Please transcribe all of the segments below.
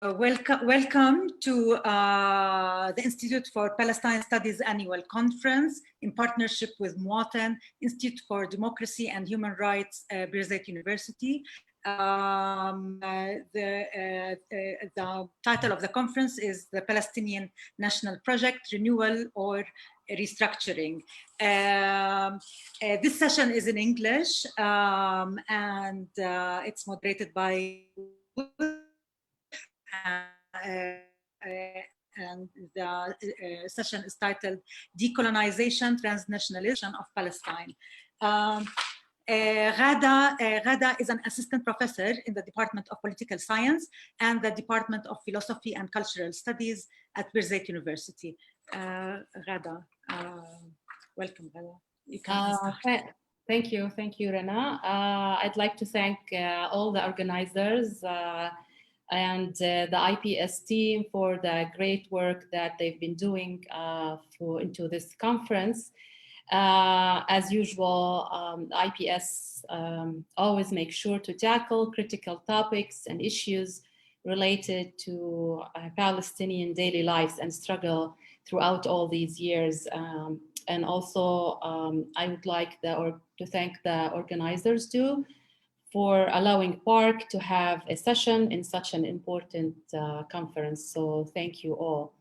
Welcome to the Institute for Palestine Studies Annual Conference in partnership with Muwatin, Institute for Democracy and Human Rights, Birzeit University. The title of the conference is the Palestinian National Project, Renewal or Restructuring. This session is in English and it's moderated by and the session is titled Decolonization, Transnationalization of Palestine. Wغادة is an assistant professor in the Department of Political Science and the Department of Philosophy and Cultural Studies at Birzeit University. Wغادة, welcome, Wغادة. You can start. Thank you, Rana. I'd like to thank all the organizers and the IPS team for the great work that they've been doing into this conference. As usual, IPS always make sure to tackle critical topics and issues related to Palestinian daily lives and struggle throughout all these years. And also, I would like to thank the organizers too for allowing Park to have a session in such an important conference. So thank you all.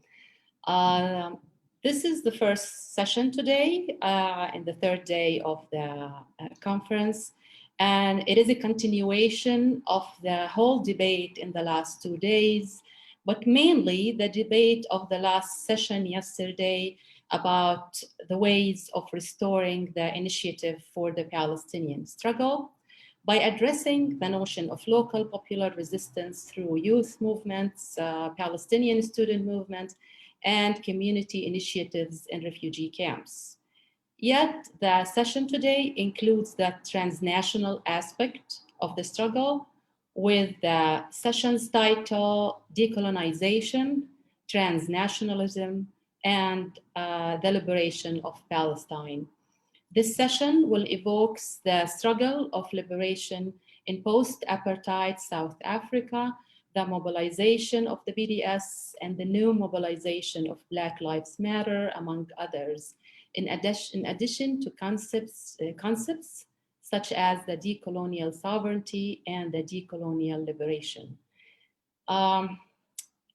This is the first session today and the third day of the conference. And it is a continuation of the whole debate in the last 2 days, but mainly the debate of the last session yesterday about the ways of restoring the initiative for the Palestinian struggle by addressing the notion of local popular resistance through youth movements, Palestinian student movement, and community initiatives in refugee camps. Yet the session today includes the transnational aspect of the struggle with the session's title, Decolonization, Transnationalism, and the Liberation of Palestine. This session will evoke the struggle of liberation in post-apartheid South Africa, the mobilization of the BDS, and the new mobilization of Black Lives Matter, among others, in addition to concepts such as the decolonial sovereignty and the decolonial liberation.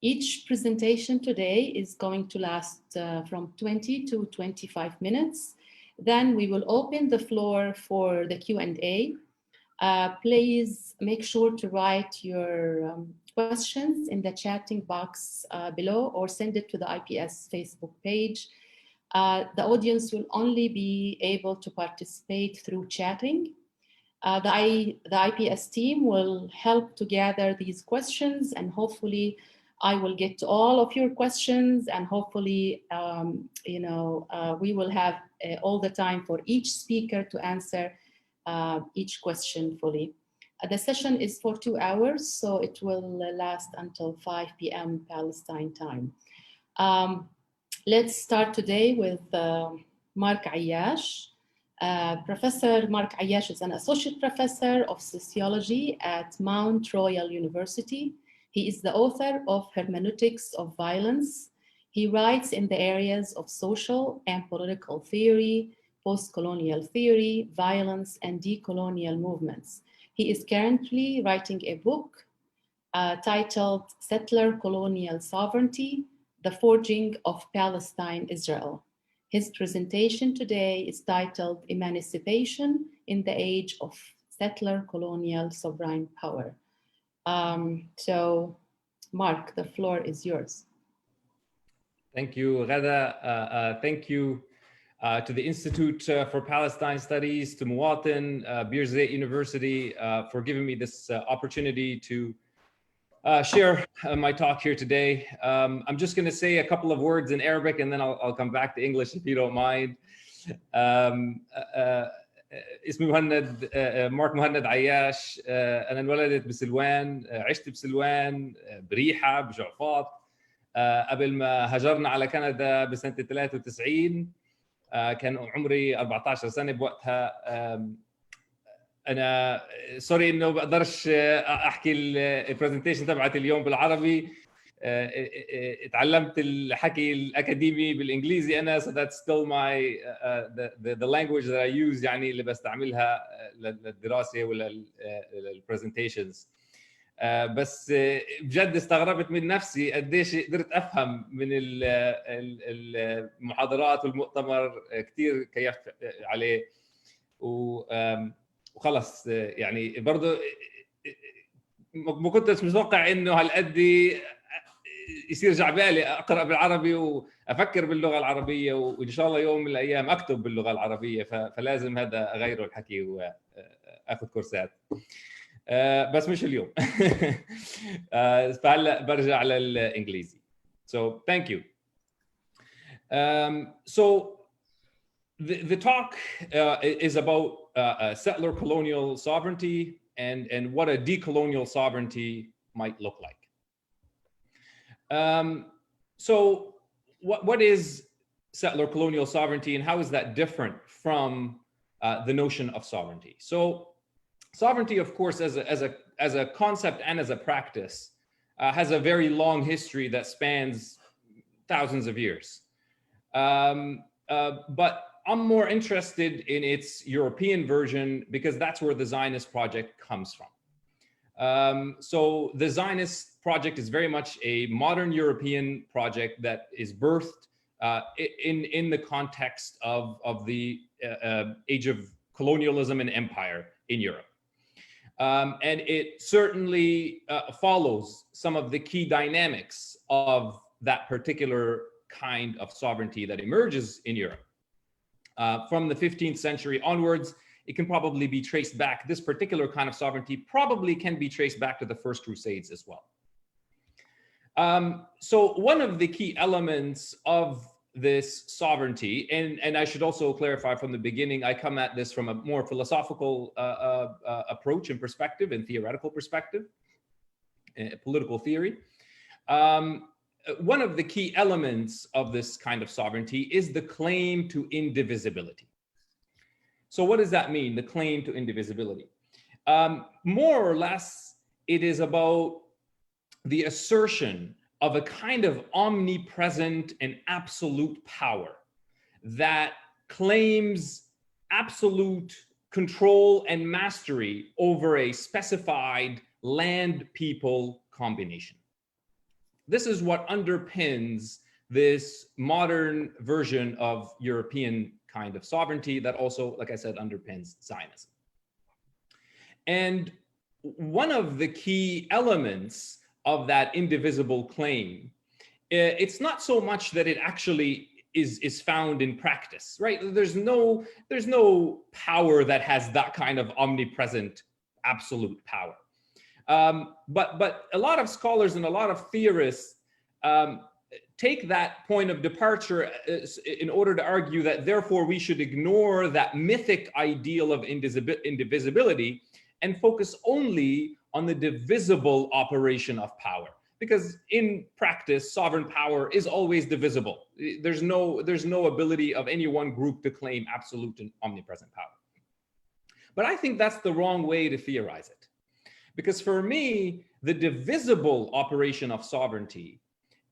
Each presentation today is going to last from 20 to 25 minutes. Then we will open the floor for the Q&A. Please make sure to write your questions in the chatting box below or send it to the IPS Facebook page. The audience will only be able to participate through chatting. The IPS team will help to gather these questions, and hopefully I will get to all of your questions, and hopefully we will have all the time for each speaker to answer each question fully. The session is for 2 hours, so it will last until 5 p.m. Palestine time. Let's start today with Márk Ayash. Professor Márk Ayash is an associate professor of sociology at Mount Royal University. He is the author of Hermeneutics of Violence. He writes in the areas of social and political theory, post-colonial theory, violence, and decolonial movements. He is currently writing a book titled Settler Colonial Sovereignty, The Forging of Palestine-Israel. His presentation today is titled Emancipation in the Age of Settler Colonial Sovereign Power. So, Mark, the floor is yours. Thank you, Wغادة. Thank you to the Institute for Palestine Studies, to Muwatin, Birzeit University, for giving me this opportunity to share my talk here today. I'm just going to say a couple of words in Arabic, and then I'll come back to English if you don't mind. اسمي مارك مهند عياش. أنا انولدت بسلوان، عشت بسلوان، بريحة، بجعفاط. قبل ما هاجرنا على كندا بسنة 93 كان عمري 14 سنة بوقتها. انا سوري انه بقدرش احكي البرزنتيشن تبعت اليوم بالعربي. اتعلمت الحكي الاكاديمي بالانجليزي انا، so that's still my the language that I use يعني اللي بستعملها للدراسه ولا للبرزنتيشنز. بس بجد استغربت من نفسي قديش قدرت افهم من المحاضرات والمؤتمر، كثير كيفت عليه وخلص. يعني برضه ما كنتش متوقع انه هالقد يصير جعبالي اقرا بالعربي وافكر باللغه العربيه، وان شاء الله يوم من الايام اكتب باللغه العربيه، فلازم هذا اغيره الحكي واخذ كورسات، بس مش اليوم. فهلا برجع للانجليزي. So thank you. So the talk is about settler colonial sovereignty and what a decolonial sovereignty might look like. So what is settler colonial sovereignty, and how is that different from the notion of sovereignty? So sovereignty, of course, as a concept and as a practice, has a very long history that spans thousands of years. But I'm more interested in its European version because that's where the Zionist project comes from. So the Zionist project is very much a modern European project that is birthed in the context of the age of colonialism and empire in Europe. And it certainly follows some of the key dynamics of that particular kind of sovereignty that emerges in Europe. From the 15th century onwards, it can probably be traced back. This particular kind of sovereignty probably can be traced back to the First Crusades as well. So one of the key elements of this sovereignty, and I should also clarify from the beginning, I come at this from a more philosophical approach and perspective and theoretical perspective, political theory. One of the key elements of this kind of sovereignty is the claim to indivisibility. So what does that mean, the claim to indivisibility? More or less, it is about the assertion of a kind of omnipresent and absolute power that claims absolute control and mastery over a specified land-people combination. This is what underpins this modern version of European kind of sovereignty that also, like I said, underpins Zionism. And one of the key elements of that indivisible claim, it's not so much that it actually is found in practice, right? There's no power that has that kind of omnipresent absolute power. But a lot of scholars and a lot of theorists take that point of departure in order to argue that therefore we should ignore that mythic ideal of indivisibility and focus only on the divisible operation of power. Because in practice, sovereign power is always divisible. There's no ability of any one group to claim absolute and omnipresent power. But I think that's the wrong way to theorize it. Because for me, the divisible operation of sovereignty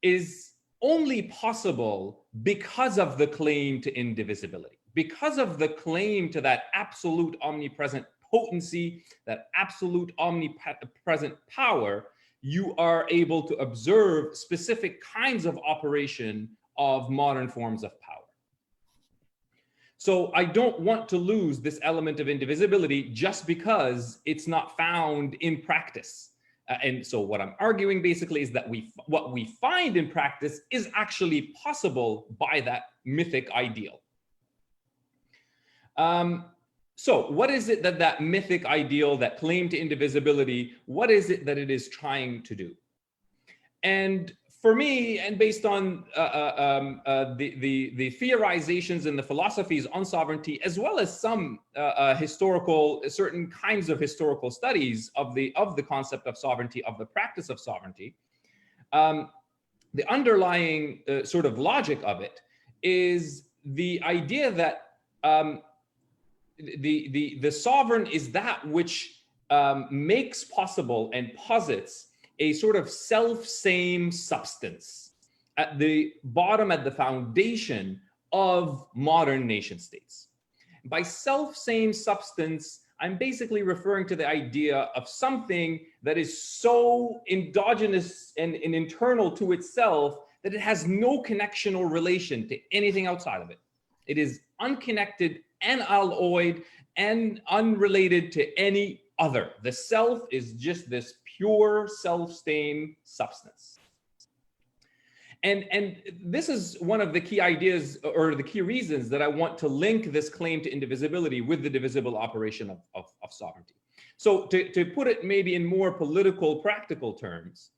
is only possible because of the claim to indivisibility, because of the claim to that absolute omnipresent potency, that absolute omnipresent power. You are able to observe specific kinds of operation of modern forms of power. So I don't want to lose this element of indivisibility just because it's not found in practice. And so what I'm arguing basically is that what we find in practice is actually possible by that mythic ideal. So what is it that mythic ideal, that claim to indivisibility, what is it that it is trying to do? And for me, and based on the theorizations and the philosophies on sovereignty, as well as some certain kinds of historical studies of the concept of sovereignty, of the practice of sovereignty, the underlying sort of logic of it is the idea that the sovereign is that which makes possible and posits a sort of self-same substance at the bottom, at the foundation of modern nation states. By self-same substance, I'm basically referring to the idea of something that is so endogenous and internal to itself that it has no connection or relation to anything outside of it. It is unconnected and alloyed and unrelated to any other. The self is just this pure self-same substance. And this is one of the key ideas or the key reasons that I want to link this claim to indivisibility with the divisible operation of sovereignty. So to put it maybe in more political, practical terms,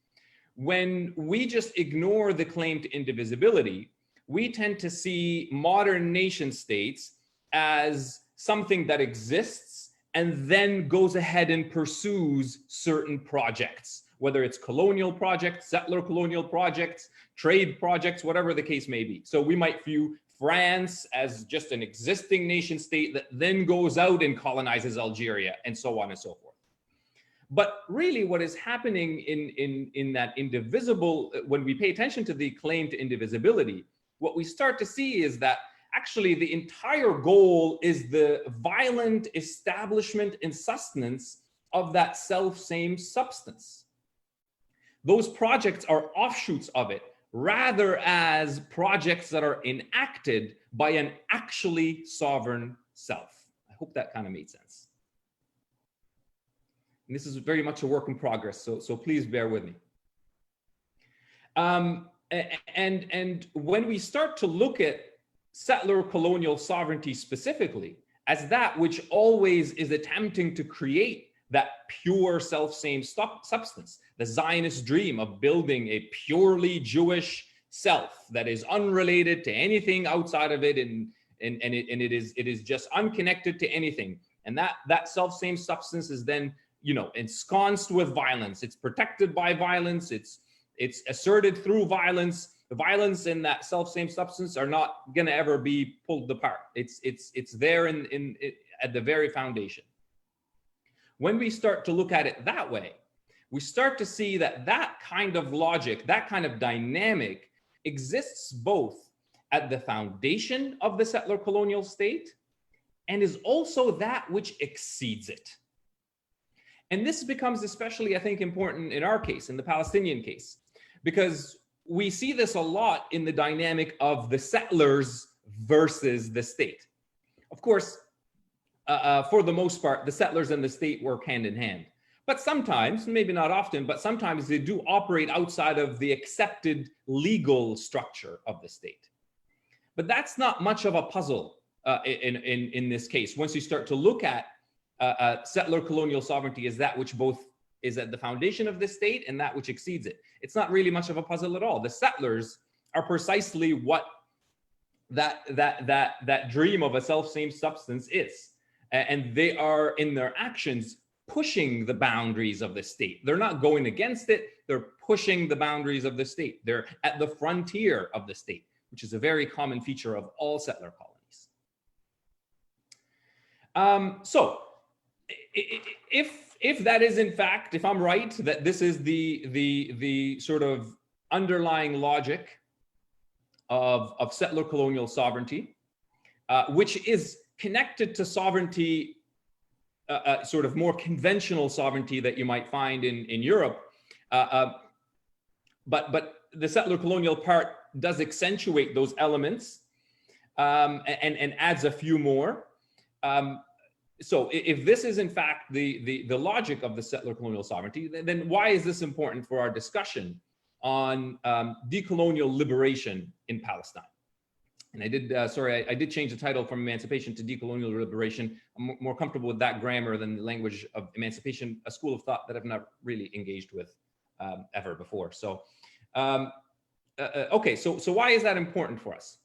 when we just ignore the claim to indivisibility, we tend to see modern nation states as something that exists and then goes ahead and pursues certain projects, whether it's colonial projects, settler colonial projects, trade projects, whatever the case may be. So we might view France as just an existing nation state that then goes out and colonizes Algeria, and so on and so forth. But really what is happening in that indivisible, when we pay attention to the claim to indivisibility, what we start to see is that actually the entire goal is the violent establishment and sustenance of that self-same substance. Those projects are offshoots of it, rather as projects that are enacted by an actually sovereign self. I hope that kind of made sense. And this is very much a work in progress, so please bear with me. And when we start to look at settler colonial sovereignty specifically as that which always is attempting to create that pure self-same substance, the Zionist dream of building a purely Jewish self that is unrelated to anything outside of it, and it is just unconnected to anything. And that self-same substance is then, you know, ensconced with violence. It's protected by violence. It's asserted through violence. The violence and that self-same substance are not going to ever be pulled apart. It's there at the very foundation. When we start to look at it that way, we start to see that that kind of logic, that kind of dynamic exists both at the foundation of the settler colonial state and is also that which exceeds it. And this becomes especially, I think, important in our case, in the Palestinian case, because we see this a lot in the dynamic of the settlers versus the state. Of course, for the most part, the settlers and the state work hand in hand. But sometimes, maybe not often, but sometimes they do operate outside of the accepted legal structure of the state. But that's not much of a puzzle in this case. Once you start to look at settler colonial sovereignty as that which both is at the foundation of the state and that which exceeds it, it's not really much of a puzzle at all. The settlers are precisely what that dream of a self-same substance is. And they are, in their actions, pushing the boundaries of the state. They're not going against it, they're pushing the boundaries of the state. They're at the frontier of the state, which is a very common feature of all settler colonies. So if that is in fact, if I'm right, that this is the sort of underlying logic of settler colonial sovereignty, which is connected to sovereignty, sort of more conventional sovereignty that you might find in Europe, but the settler colonial part does accentuate those elements and adds a few more. So if this is in fact the logic of the settler colonial sovereignty, then why is this important for our discussion on decolonial liberation in Palestine? And I did change the title from emancipation to decolonial liberation. I'm more comfortable with that grammar than the language of emancipation, a school of thought that I've not really engaged with ever before. So, okay, so why is that important for us?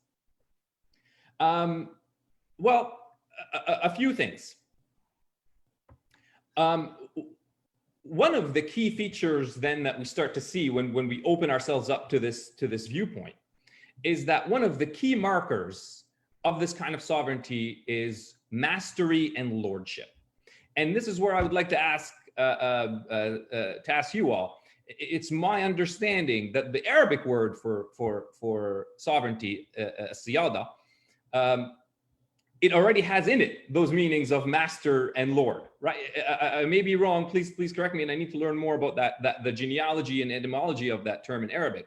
Well, a few things. One of the key features then that we start to see when we open ourselves up to this viewpoint is that one of the key markers of this kind of sovereignty is mastery and lordship. And this is where I would like to ask you all. It's my understanding that the Arabic word for sovereignty, siyada, it already has in it those meanings of master and lord, right? I may be wrong, please correct me, and I need to learn more about the genealogy and etymology of that term in Arabic.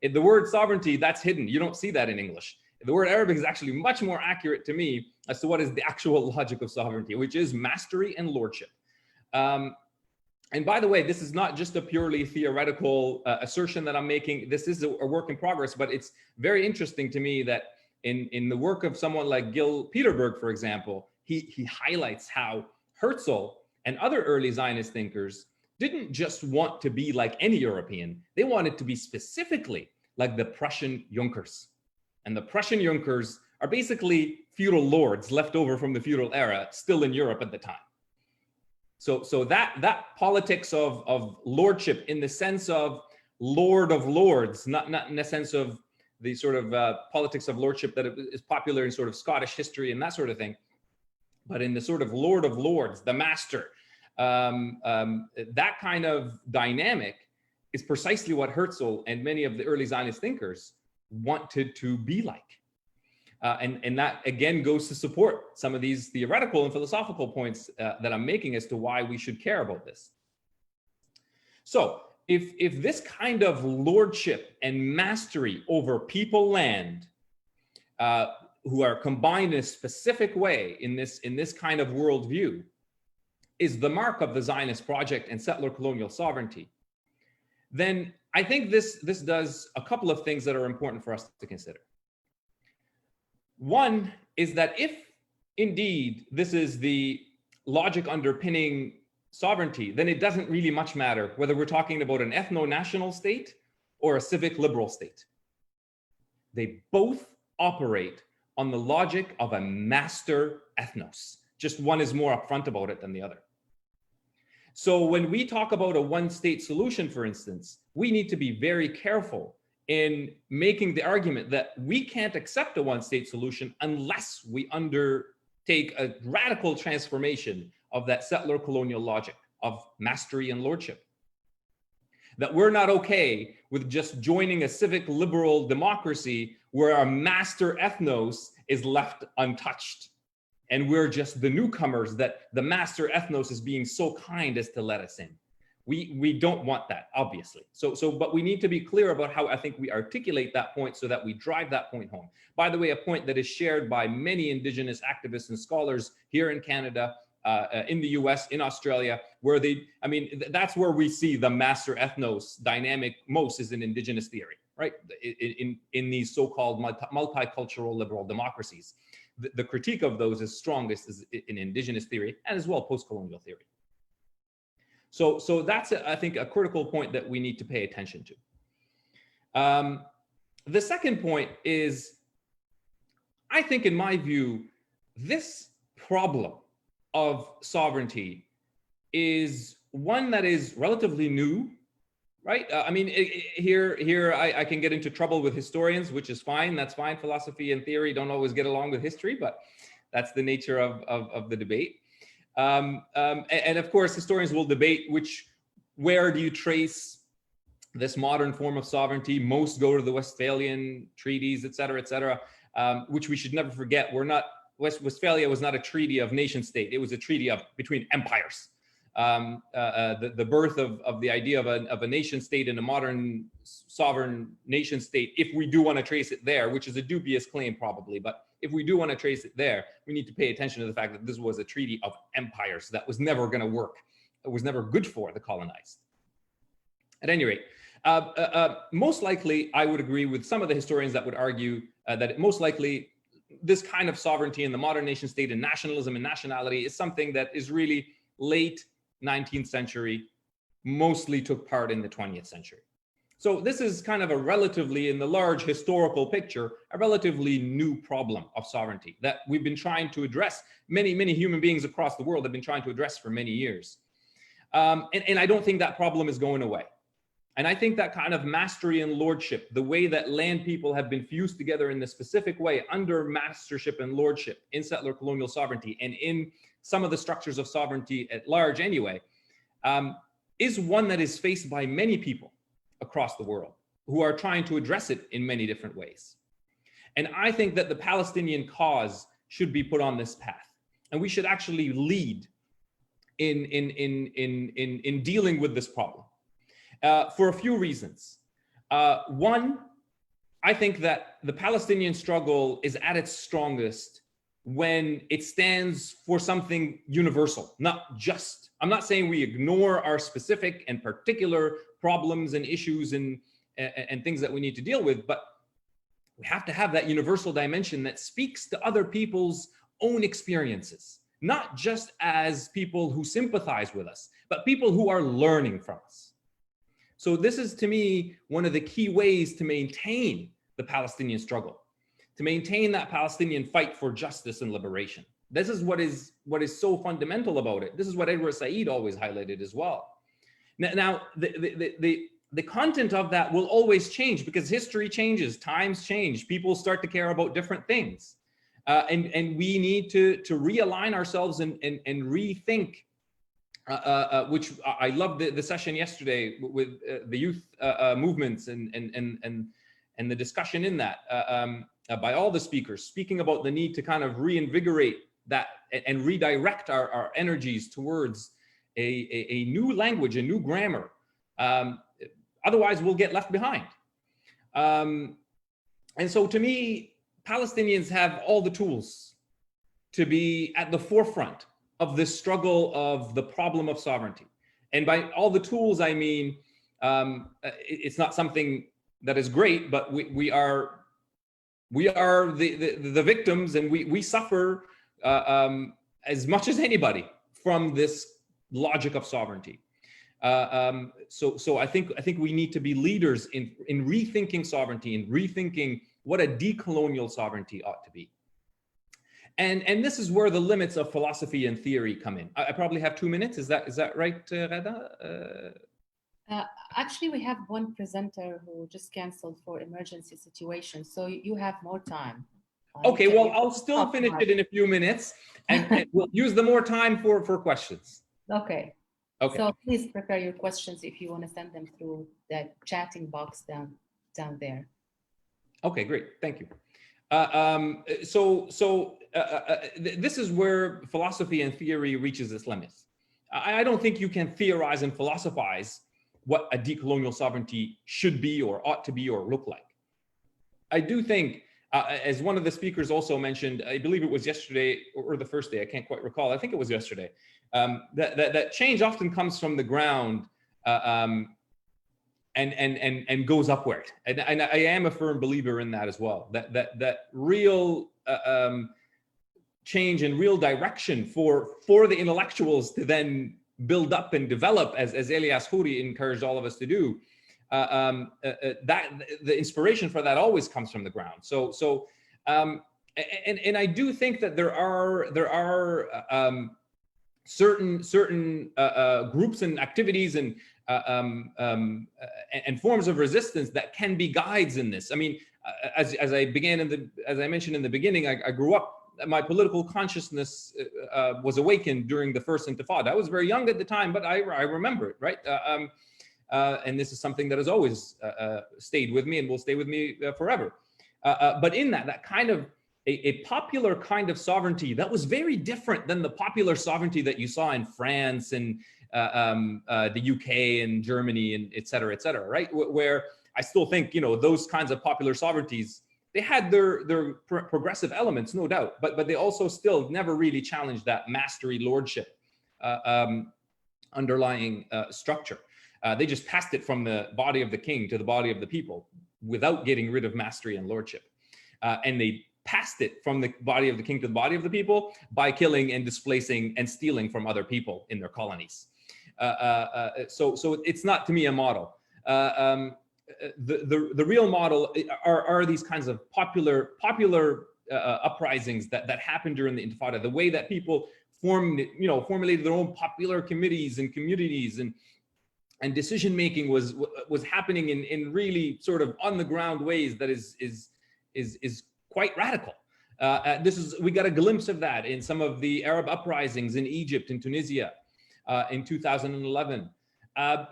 The word sovereignty, that's hidden. You don't see that in English. The word Arabic is actually much more accurate to me as to what is the actual logic of sovereignty, which is mastery and lordship. And by the way, this is not just a purely theoretical assertion that I'm making. This is a work in progress, but it's very interesting to me that in the work of someone like Gil Peterberg, for example, he highlights how Herzl and other early Zionist thinkers didn't just want to be like any European. They wanted to be specifically like the Prussian Junkers. And the Prussian Junkers are basically feudal lords left over from the feudal era, still in Europe at the time. So that politics of lordship in the sense of Lord of Lords, not in the sense of the sort of politics of lordship that is popular in sort of Scottish history and that sort of thing, but in the sort of Lord of Lords, the master, that kind of dynamic is precisely what Herzl and many of the early Zionist thinkers wanted to be like. And that again goes to support some of these theoretical and philosophical points that I'm making as to why we should care about this. So if this kind of lordship and mastery over people, land, who are combined in a specific way in this kind of worldview, is the mark of the Zionist project and settler colonial sovereignty, then I think this does a couple of things that are important for us to consider. One is that if indeed this is the logic underpinning sovereignty, then it doesn't really much matter whether we're talking about an ethno-national state or a civic liberal state. They both operate on the logic of a master ethnos. Just one is more upfront about it than the other. So when we talk about a one-state solution, for instance, we need to be very careful in making the argument that we can't accept a one-state solution unless we undertake a radical transformation of that settler colonial logic of mastery and lordship. That we're not okay with just joining a civic liberal democracy where our master ethnos is left untouched. And we're just the newcomers that the master ethnos is being so kind as to let us in. We don't want that, obviously. But we need to be clear about how I think we articulate that point so that we drive that point home. By the way, a point that is shared by many Indigenous activists and scholars here in Canada, in the US, in Australia, where that's where we see the master ethnos dynamic most is in Indigenous theory, right? In these so-called multicultural liberal democracies. The critique of those is strongest is in Indigenous theory and as well post-colonial theory. So that's, I think, a critical point that we need to pay attention to. The second point is, I think, in my view, this problem of sovereignty is one that is relatively new, right? Here I can get into trouble with historians, which is fine. That's fine. Philosophy and theory don't always get along with history, but that's the nature of the debate. And of course, historians will debate where do you trace this modern form of sovereignty? Most go to the Westphalian treaties, et cetera, which we should never forget. Westphalia was not a treaty of nation state. It was a treaty between empires. The birth of the idea of a nation state and a modern sovereign nation state, if we do want to trace it there, which is a dubious claim probably, but if we do want to trace it there, we need to pay attention to the fact that this was a treaty of empires that was never going to work. It was never good for the colonized. At any rate, most likely, I would agree with some of the historians that would argue that most likely this kind of sovereignty in the modern nation state and nationalism and nationality is something that is really late 19th century, mostly took part in the 20th century. So this is kind of a relatively, in the large historical picture, a relatively new problem of sovereignty that we've been trying to address. Many human beings across the world have been trying to address for many years. And I don't think that problem is going away. And I think that kind of mastery and lordship, the way that land people have been fused together in a specific way under mastership and lordship in settler colonial sovereignty and in some of the structures of sovereignty at large anyway, is one that is faced by many people across the world who are trying to address it in many different ways. And I think that the Palestinian cause should be put on this path. And we should actually lead in dealing with this problem for a few reasons. One, I think that the Palestinian struggle is at its strongest when it stands for something universal, not just, I'm not saying we ignore our specific and particular problems and issues and things that we need to deal with, but we have to have that universal dimension that speaks to other people's own experiences, not just as people who sympathize with us, but people who are learning from us. So this is, to me, one of the key ways to maintain the Palestinian struggle, to maintain that Palestinian fight for justice and liberation. This is what is so fundamental about it. This is what Edward Said always highlighted as well. Now the content of that will always change because history changes, times change, people start to care about different things. And we need to realign ourselves and rethink, which I loved the session yesterday with the youth movements and the discussion in that by all the speakers, speaking about the need to kind of reinvigorate that and redirect our energies towards a new language, a new grammar. Otherwise, we'll get left behind. And so to me, Palestinians have all the tools to be at the forefront of this struggle of the problem of sovereignty. And by all the tools, I mean, it's not something that is great, but we are the victims, and we suffer as much as anybody from this logic of sovereignty. So I think we need to be leaders in rethinking sovereignty and rethinking what a decolonial sovereignty ought to be. And this is where the limits of philosophy and theory come in. I probably have 2 minutes. Is that right, Ghada? Actually, we have one presenter who just canceled for emergency situations, so you have more time. Okay, well, I'll still finish it in a few minutes, and we'll use the more time for questions. Okay. Okay. So please prepare your questions if you want to send them through that chatting box down there. Okay, great. Thank you. This is where philosophy and theory reaches its limits. I don't think you can theorize and philosophize what a decolonial sovereignty should be or ought to be or look like. I do think, as one of the speakers also mentioned, I believe it was yesterday or the first day, I can't quite recall, I think it was yesterday, that change often comes from the ground and goes upward. And I am a firm believer in that as well, that real change and real direction for the intellectuals to then build up and develop, as Elias Khoury encouraged all of us to do, that the inspiration for that always comes from the ground. And I do think that there are certain groups and activities and forms of resistance that can be guides in this. I mean, as I mentioned in the beginning, I grew up, my political consciousness was awakened during the first Intifada. I was very young at the time, but I remember it, right? And this is something that has always stayed with me and will stay with me forever. But in that kind of a popular kind of sovereignty that was very different than the popular sovereignty that you saw in France and the UK and Germany and et cetera, right? Where I still think, those kinds of popular sovereignties, they had their progressive elements, no doubt, but they also still never really challenged that mastery lordship underlying structure. They just passed it from the body of the king to the body of the people without getting rid of mastery and lordship. And they passed it from the body of the king to the body of the people by killing and displacing and stealing from other people in their colonies. So it's not, to me, a model. The real model are these kinds of popular uprisings that happened during the Intifada, the way that people formulated their own popular committees and communities and decision making was happening in really sort of on the ground ways that is quite radical. We got a glimpse of that in some of the Arab uprisings in Egypt and Tunisia in 2011.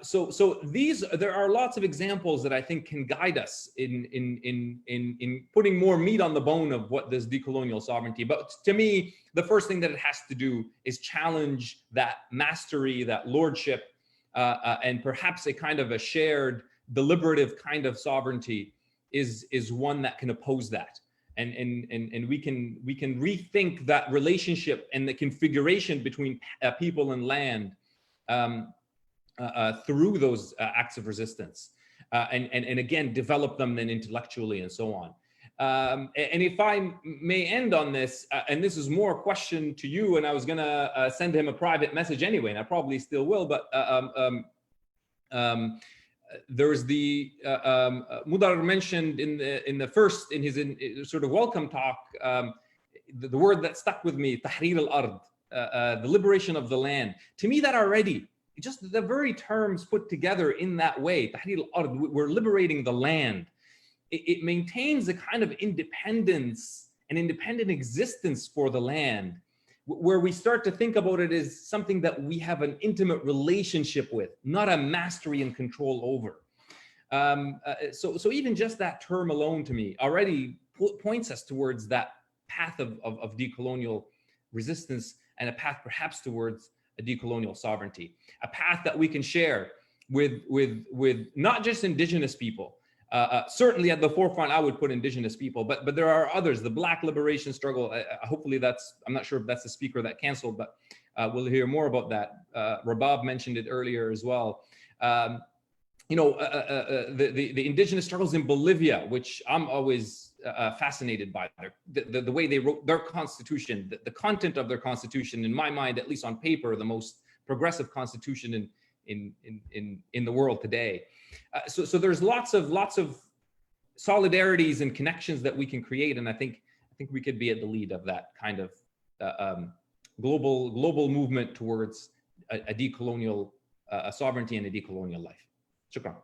So there are lots of examples that I think can guide us in putting more meat on the bone of what this decolonial sovereignty. But to me, the first thing that it has to do is challenge that mastery, that lordship, and perhaps a kind of a shared, deliberative kind of sovereignty is one that can oppose that. And we can rethink that relationship and the configuration between people and land through those acts of resistance, and again develop them then intellectually and so on. And if I may end on this, and this is more a question to you, and I was gonna send him a private message anyway, and I probably still will, but there's the Mudar mentioned in his sort of welcome talk, the word that stuck with me, tahrir al-ard, the liberation of the land. To me, that already, just the very terms put together in that way, tahrir al-ard, we're liberating the land. It maintains a kind of independence, an independent existence for the land, where we start to think about it as something that we have an intimate relationship with, not a mastery and control over. So even just that term alone to me already points us towards that path of decolonial resistance, and a path perhaps towards a decolonial sovereignty, a path that we can share with not just indigenous people. Certainly at the forefront, I would put indigenous people, but there are others, the Black liberation struggle. Hopefully I'm not sure if that's the speaker that canceled, but we'll hear more about that. Rabab mentioned it earlier as well. The indigenous struggles in Bolivia, which I'm always fascinated by, the way they wrote their constitution, the content of their constitution, in my mind, at least on paper, the most progressive constitution in the world today. So there's lots of solidarities and connections that we can create, and I think we could be at the lead of that kind of global movement towards a decolonial sovereignty and a decolonial life. Shukran.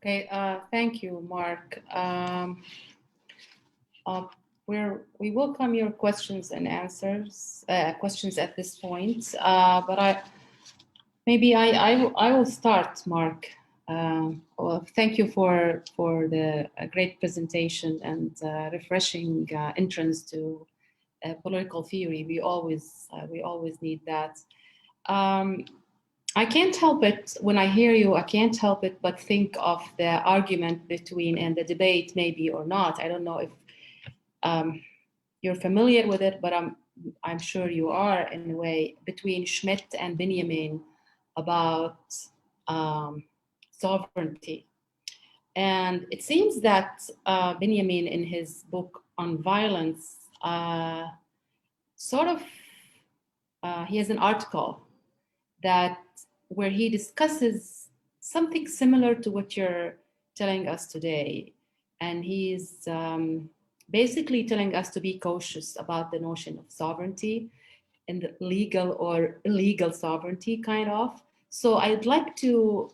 Okay, thank you, Mark. We welcome your questions and answers, questions at this point, but I will start, Mark. Well, thank you for the great presentation and refreshing entrance to political theory. We always need that. I can't help it, when I hear you, I can't help it but think of the argument between, and the debate maybe or not, I don't know if you're familiar with it, but I'm sure you are in a way, between Schmidt and Benjamin about sovereignty. And it seems that Benjamin, in his book on violence, he has an article where he discusses something similar to what you're telling us today. And he's basically telling us to be cautious about the notion of sovereignty and the legal or illegal sovereignty, kind of. So I'd like to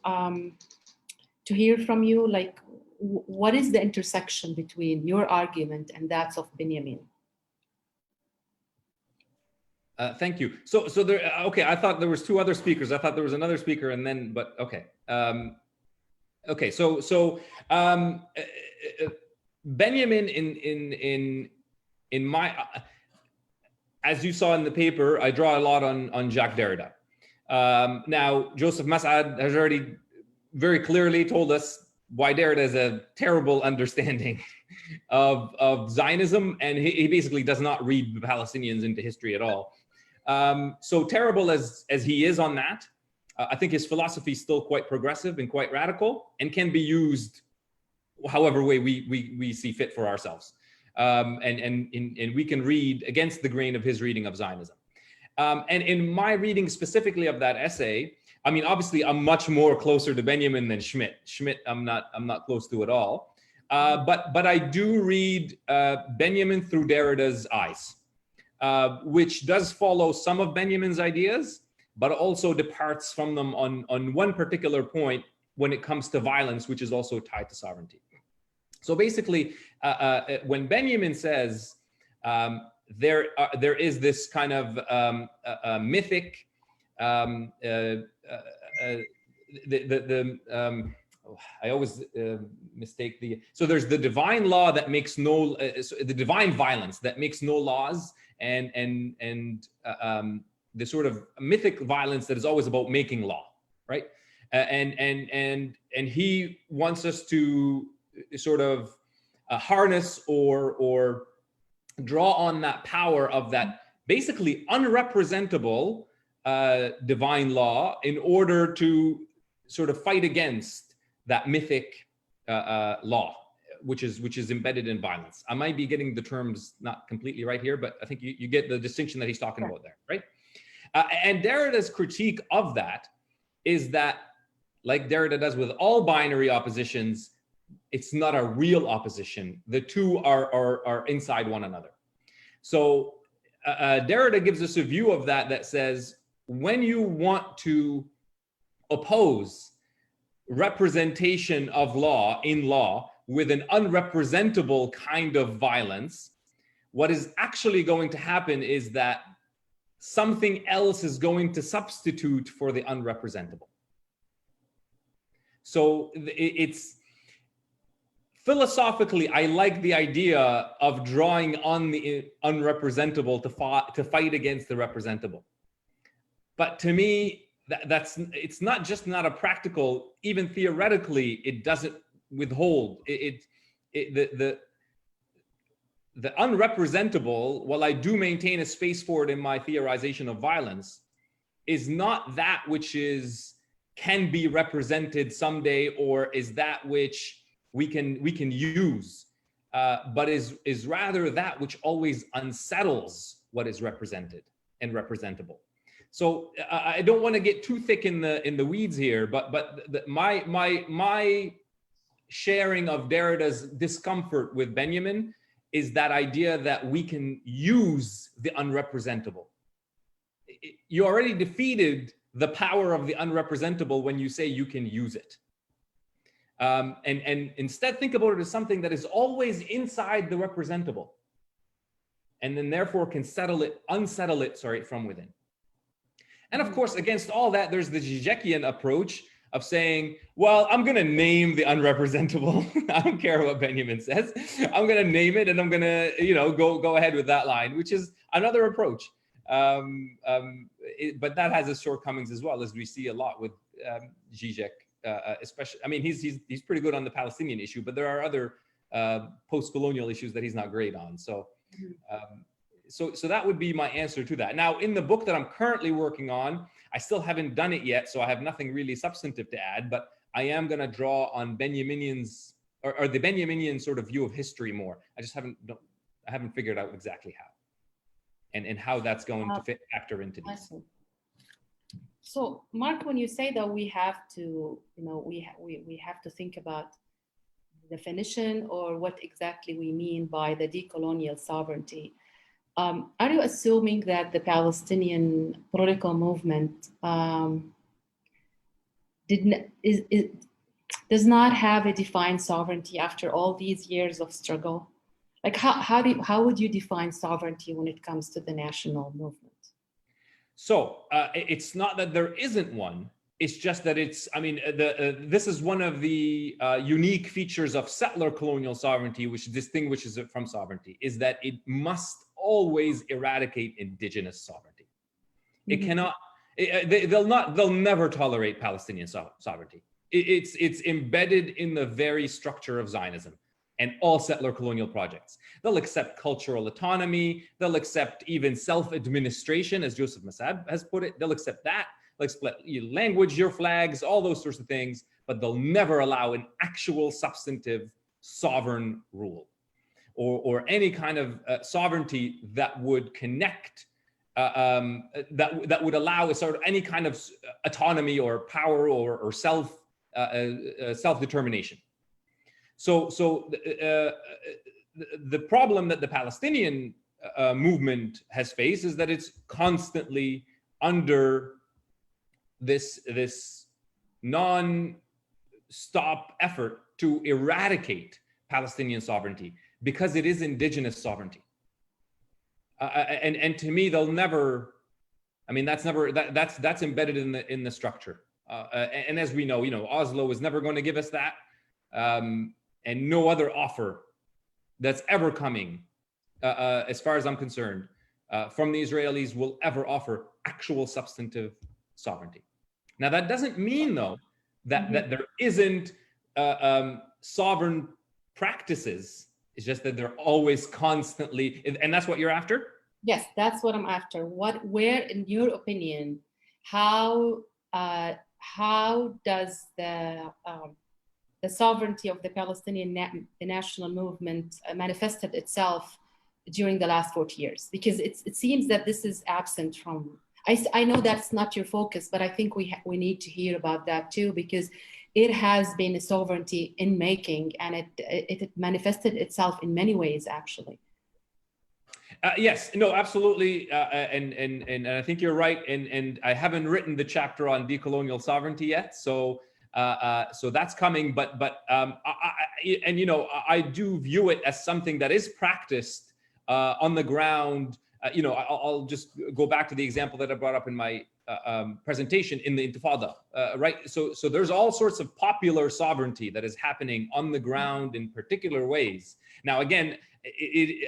hear from you, like, what is the intersection between your argument and that of Benjamin? Thank you. So there, okay, I thought there was two other speakers. I thought there was another speaker, and then, but okay. Okay, so Benjamin in my, as you saw in the paper, I draw a lot on Jacques Derrida. Now, Joseph Mas'ad has already very clearly told us why Derrida is a terrible understanding of Zionism, and he basically does not read the Palestinians into history at all. So terrible as he is on that, I think his philosophy is still quite progressive and quite radical, and can be used however way we see fit for ourselves. And we can read against the grain of his reading of Zionism. And in my reading specifically of that essay, I mean, obviously I'm much more closer to Benjamin than Schmidt. Schmidt, I'm not close to at all. But I do read Benjamin through Derrida's eyes, which does follow some of Benjamin's ideas, but also departs from them on one particular point when it comes to violence, which is also tied to sovereignty. So basically, when Benjamin says there is this kind of mythic, I always mistake so there's the divine law that makes no, the divine violence that makes no laws, and the sort of mythic violence that is always about making law, right? And he wants us to sort of harness or draw on that power of that basically unrepresentable divine law in order to sort of fight against that mythic law, which is embedded in violence. I might be getting the terms not completely right here, but I think you get the distinction that he's talking about there, right? And Derrida's critique of that is that, like Derrida does with all binary oppositions, it's not a real opposition. The two are inside one another. So Derrida gives us a view of that says, when you want to oppose representation of law in law with an unrepresentable kind of violence, what is actually going to happen is that something else is going to substitute for the unrepresentable. So it's philosophically, I like the idea of drawing on the unrepresentable to fight against the representable. But to me, it's not just not a practical, even theoretically, it doesn't withhold. The unrepresentable, while I do maintain a space for it in my theorization of violence, is not that which can be represented someday, or is that which we can use, but is rather that which always unsettles what is represented and representable. So I don't want to get too thick in the weeds here, but my sharing of Derrida's discomfort with Benjamin is that idea that we can use the unrepresentable. You already defeated the power of the unrepresentable when you say you can use it. And instead think about it as something that is always inside the representable, and then therefore can unsettle it from within. And of course, against all that, there's the Žižekian approach of saying, well, I'm going to name the unrepresentable. I don't care what Benjamin says. I'm going to name it, and I'm going to, go ahead with that line, which is another approach. But that has its shortcomings as well, as we see a lot with Žižek, especially. I mean, he's pretty good on the Palestinian issue, but there are other post-colonial issues that he's not great on. So. So that would be my answer to that. Now, in the book that I'm currently working on, I still haven't done it yet, so I have nothing really substantive to add, but I am going to draw on Benjamin's or the Benjaminian sort of view of history more. I just haven't figured out exactly how and how that's going to factor into these. So, Mark, when you say that we have to, we have to think about definition or what exactly we mean by the decolonial sovereignty. Are you assuming that the Palestinian political movement does not have a defined sovereignty after all these years of struggle? Like how would you define sovereignty when it comes to the national movement? So it's not that there isn't one. It's just that this is one of the unique features of settler colonial sovereignty, which distinguishes it from sovereignty, is that it must always eradicate indigenous sovereignty. It cannot. They'll never tolerate Palestinian sovereignty. It's embedded in the very structure of Zionism and all settler colonial projects. They'll accept cultural autonomy. They'll accept even self-administration, as Joseph Massad has put it. They'll accept that. Like split your language, your flags, all those sorts of things, but they'll never allow an actual substantive sovereign rule or any kind of sovereignty that would connect, that would allow a sort of any kind of autonomy or power or self-determination. So the problem that the Palestinian movement has faced is that it's constantly under this non-stop effort to eradicate Palestinian sovereignty because it is indigenous sovereignty. And to me, they'll never. I mean, that's embedded in the structure. And as we know, Oslo is never going to give us that, and no other offer that's ever coming, as far as I'm concerned, from the Israelis will ever offer actual substantive sovereignty. Now, that doesn't mean, though, that there isn't sovereign practices. It's just that they're always constantly, and that's what you're after? Yes, that's what I'm after. Where, in your opinion, how does the sovereignty of the Palestinian national movement manifested itself during the last 40 years? Because it seems that this is absent from. I know that's not your focus, but I think we need to hear about that too, because it has been a sovereignty in making, and it manifested itself in many ways, actually. Yes, no, absolutely, and I think you're right. And I haven't written the chapter on decolonial sovereignty yet, so that's coming. But I do view it as something that is practiced on the ground. I'll just go back to the example that I brought up in my presentation in the Intifada, right? So there's all sorts of popular sovereignty that is happening on the ground in particular ways. Now, again,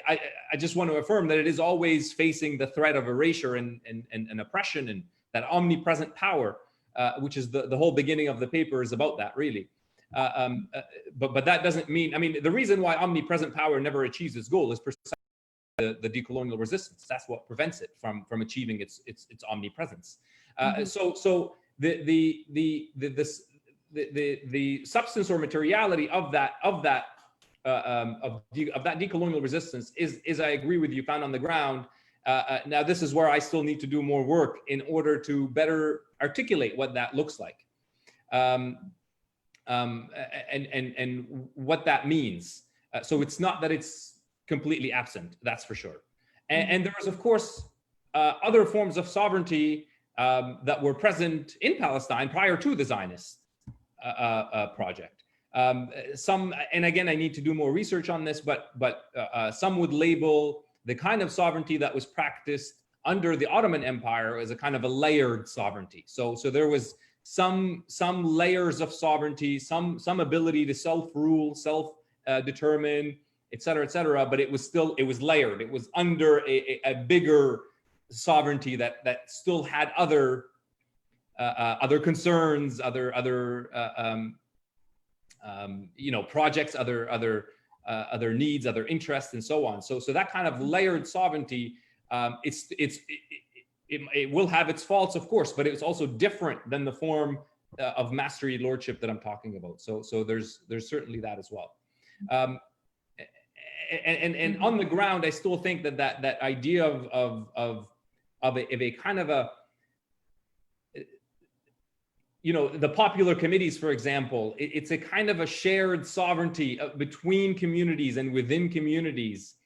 I just want to affirm that it is always facing the threat of erasure and oppression and that omnipresent power, which is the whole beginning of the paper is about that, really. But that doesn't mean, I mean, the reason why omnipresent power never achieves its goal is precisely the decolonial resistance. That's what prevents it from achieving its omnipresence. So the substance or materiality of that decolonial resistance is, I agree with you, found on the ground. Now, this is where I still need to do more work in order to better articulate what that looks like, and what that means. So it's not that it's completely absent, that's for sure. And there is, of course, other forms of sovereignty that were present in Palestine prior to the Zionist project. Some, and again, I need to do more research on this, but some would label the kind of sovereignty that was practiced under the Ottoman Empire as a kind of a layered sovereignty. So there was some layers of sovereignty, some ability to self-rule, self-determine, et cetera, but it was layered. It was under a bigger sovereignty that still had other concerns, other projects, other needs, other interests, and so on. So that kind of layered sovereignty, it will have its faults, of course, but it's also different than the form of mastery lordship that I'm talking about. So there's certainly that as well. And on the ground, I still think that idea of a kind of a, the popular committees, for example, it's a kind of a shared sovereignty between communities and within communities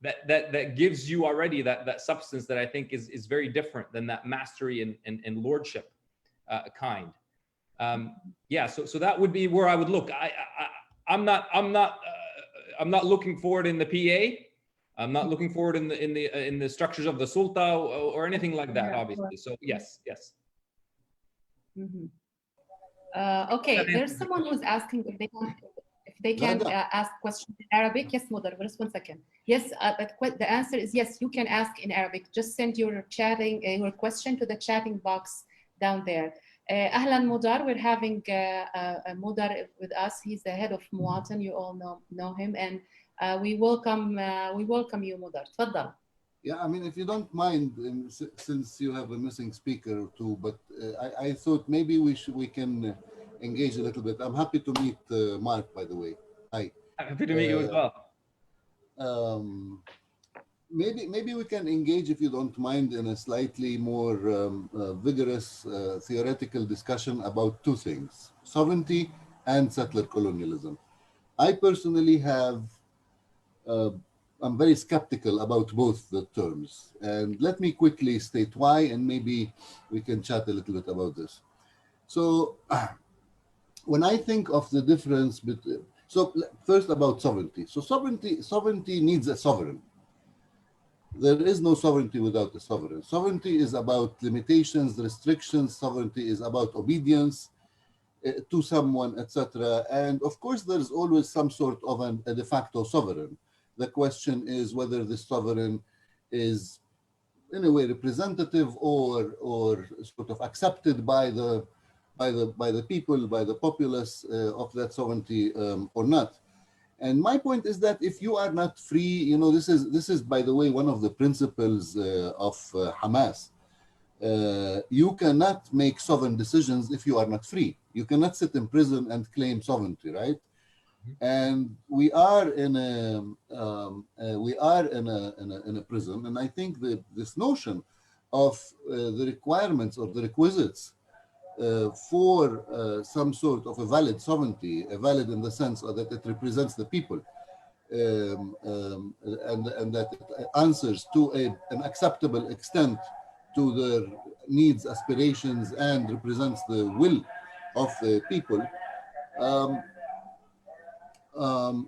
that gives you already that substance that I think is very different than that mastery and lordship kind. So that would be where I would look. I'm not looking for it in the PA. I'm not looking for it in the structures of the Sulta or anything like that, obviously. So yes. Okay, there's someone who's asking if they can ask questions in Arabic. Yes, Mudar, just 1 second. Yes, but the answer is yes, you can ask in Arabic. Just send your question to the chatting box down there. Ahlan Mudar, we're having Mudar with us. He's the head of Muwatan. You all know him, and we welcome you, Mudar. Tfaddal. Yeah, I mean, if you don't mind, since you have a missing speaker or two, but I thought maybe we can engage a little bit. I'm happy to meet Mark, by the way. Hi. Happy to meet you as well. Maybe we can engage, if you don't mind, in a slightly more vigorous theoretical discussion about two things: sovereignty and settler colonialism. I personally I'm very skeptical about both the terms. And let me quickly state why, and maybe we can chat a little bit about this. So when I think of the difference between, so first about sovereignty. So sovereignty needs a sovereign. There is no sovereignty without a sovereign. Sovereignty is about limitations, restrictions. Sovereignty is about obedience to someone, etc. And of course, there's always some sort of a de facto sovereign. The question is whether the sovereign is in a way representative or sort of accepted by the people, by the populace of that sovereignty or not. And my point is that if you are not free, you know, this is by the way one of the principles of Hamas. You cannot make sovereign decisions if you are not free. You cannot sit in prison and claim sovereignty, right? And we are in a prison, and I think that this notion of the requirements or the requisites for some sort of a valid sovereignty, valid in the sense that it represents the people, and that it answers to an acceptable extent to their needs, aspirations, and represents the will of the people.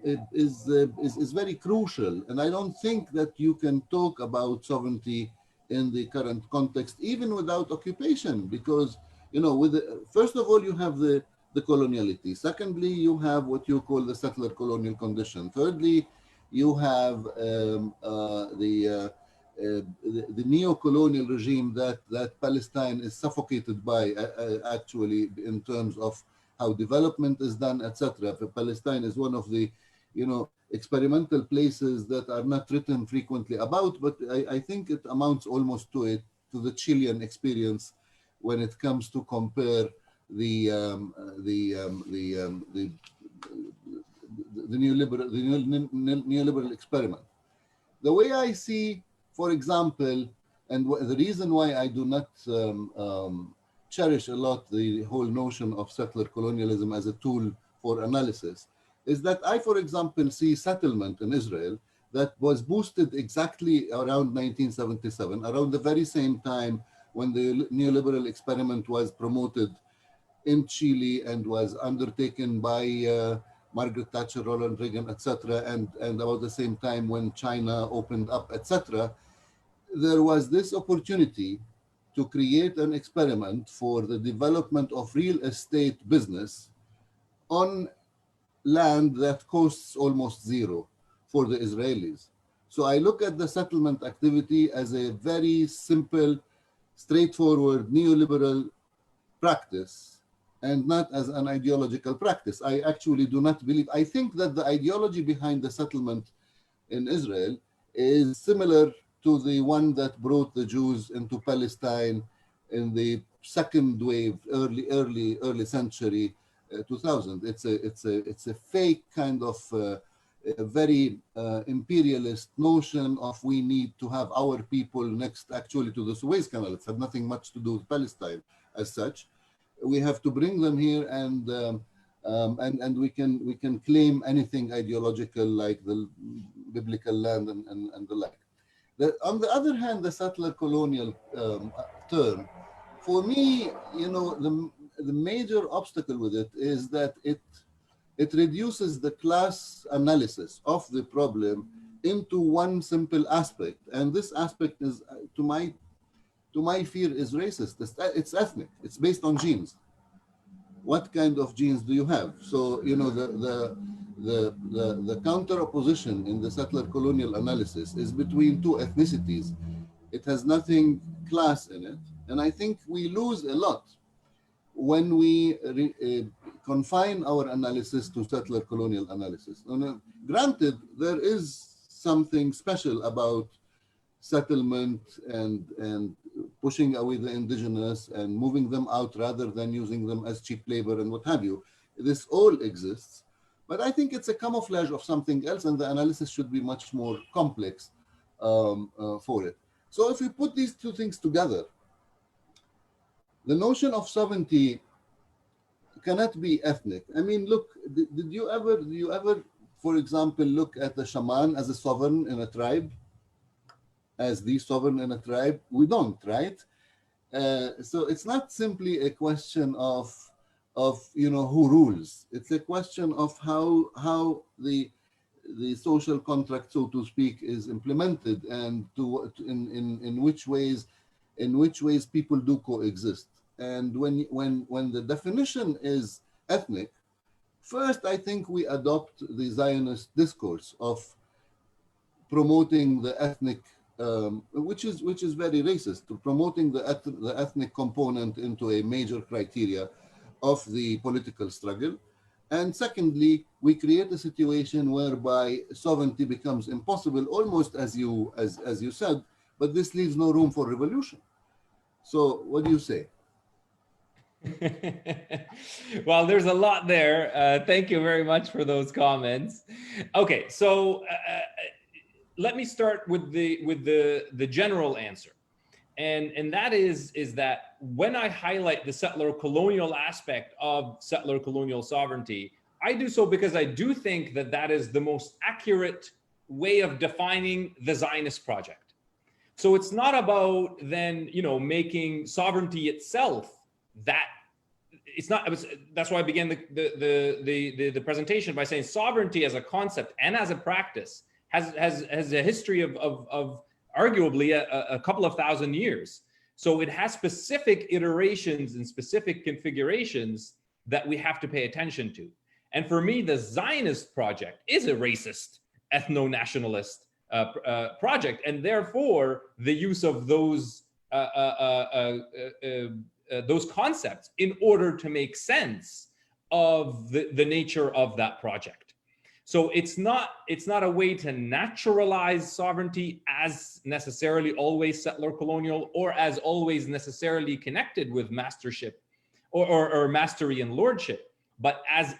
It is very crucial, and I don't think that you can talk about sovereignty in the current context, even without occupation, because you know, first of all, you have the coloniality. Secondly, you have what you call the settler colonial condition. Thirdly, you have the neo-colonial regime that Palestine is suffocated by, actually, in terms of how development is done, etc. Palestine is one of the, you know, experimental places that are not written frequently about, but I think it amounts almost to the Chilean experience when it comes to compare the neoliberal experiment. The way I see, for example, and the reason why I do not cherish a lot the whole notion of settler colonialism as a tool for analysis, is that I, for example, see settlement in Israel that was boosted exactly around 1977, around the very same time when the neoliberal experiment was promoted in Chile and was undertaken by Margaret Thatcher, Ronald Reagan, etc., and about the same time when China opened up, etc., there was this opportunity to create an experiment for the development of real estate business on land that costs almost zero for the Israelis. So I look at the settlement activity as a very simple, straightforward neoliberal practice and not as an ideological practice. I actually do not believe, I think that the ideology behind the settlement in Israel is similar to the one that brought the Jews into Palestine in the second wave, early century 2000. It's a fake kind of a very imperialist notion of we need to have our people next actually to the Suez Canal. It had nothing much to do with Palestine as such. We have to bring them here and we can claim anything ideological like the biblical land and the like. On the other hand, the settler colonial term, for me, you know, the major obstacle with it is that it reduces the class analysis of the problem into one simple aspect, and this aspect is, to my fear, is racist. It's ethnic. It's based on genes. What kind of genes do you have? So you know the counter opposition in the settler colonial analysis is between two ethnicities. It has nothing class in it, and I think we lose a lot when we confine our analysis to settler colonial analysis. Granted, there is something special about settlement and pushing away the indigenous and moving them out rather than using them as cheap labor and what have you. This all exists, but I think it's a camouflage of something else, and the analysis should be much more complex for it. So if we put these two things together, the notion of sovereignty cannot be ethnic. I mean, look, did you ever, for example, look at the shaman as a sovereign in a tribe? As the sovereign in a tribe? We don't, right? So it's not simply a question of who rules. It's a question of how the social contract, so to speak, is implemented, and in which ways people do coexist. And when the definition is ethnic, first I think we adopt the Zionist discourse of promoting the ethnic, which is very racist, promoting the ethnic component into a major criteria of the political struggle. And secondly, we create a situation whereby sovereignty becomes impossible, almost as you said, but this leaves no room for revolution. So what do you say? Well, there's a lot there. Thank you very much for those comments. Okay, so let me start with the general answer, and that is that when I highlight the settler colonial aspect of settler colonial sovereignty, I do so because I do think that that is the most accurate way of defining the Zionist project. So it's not about then, you know, making sovereignty itself that it's not. That's why I began the presentation by saying sovereignty as a concept and as a practice has a history of arguably a couple of thousand years. So it has specific iterations and specific configurations that we have to pay attention to. And for me, the Zionist project is a racist, ethno-nationalist project, and therefore the use of those concepts in order to make sense of the nature of that project. So it's not a way to naturalize sovereignty as necessarily always settler colonial or as always necessarily connected with mastership or mastery and lordship, but as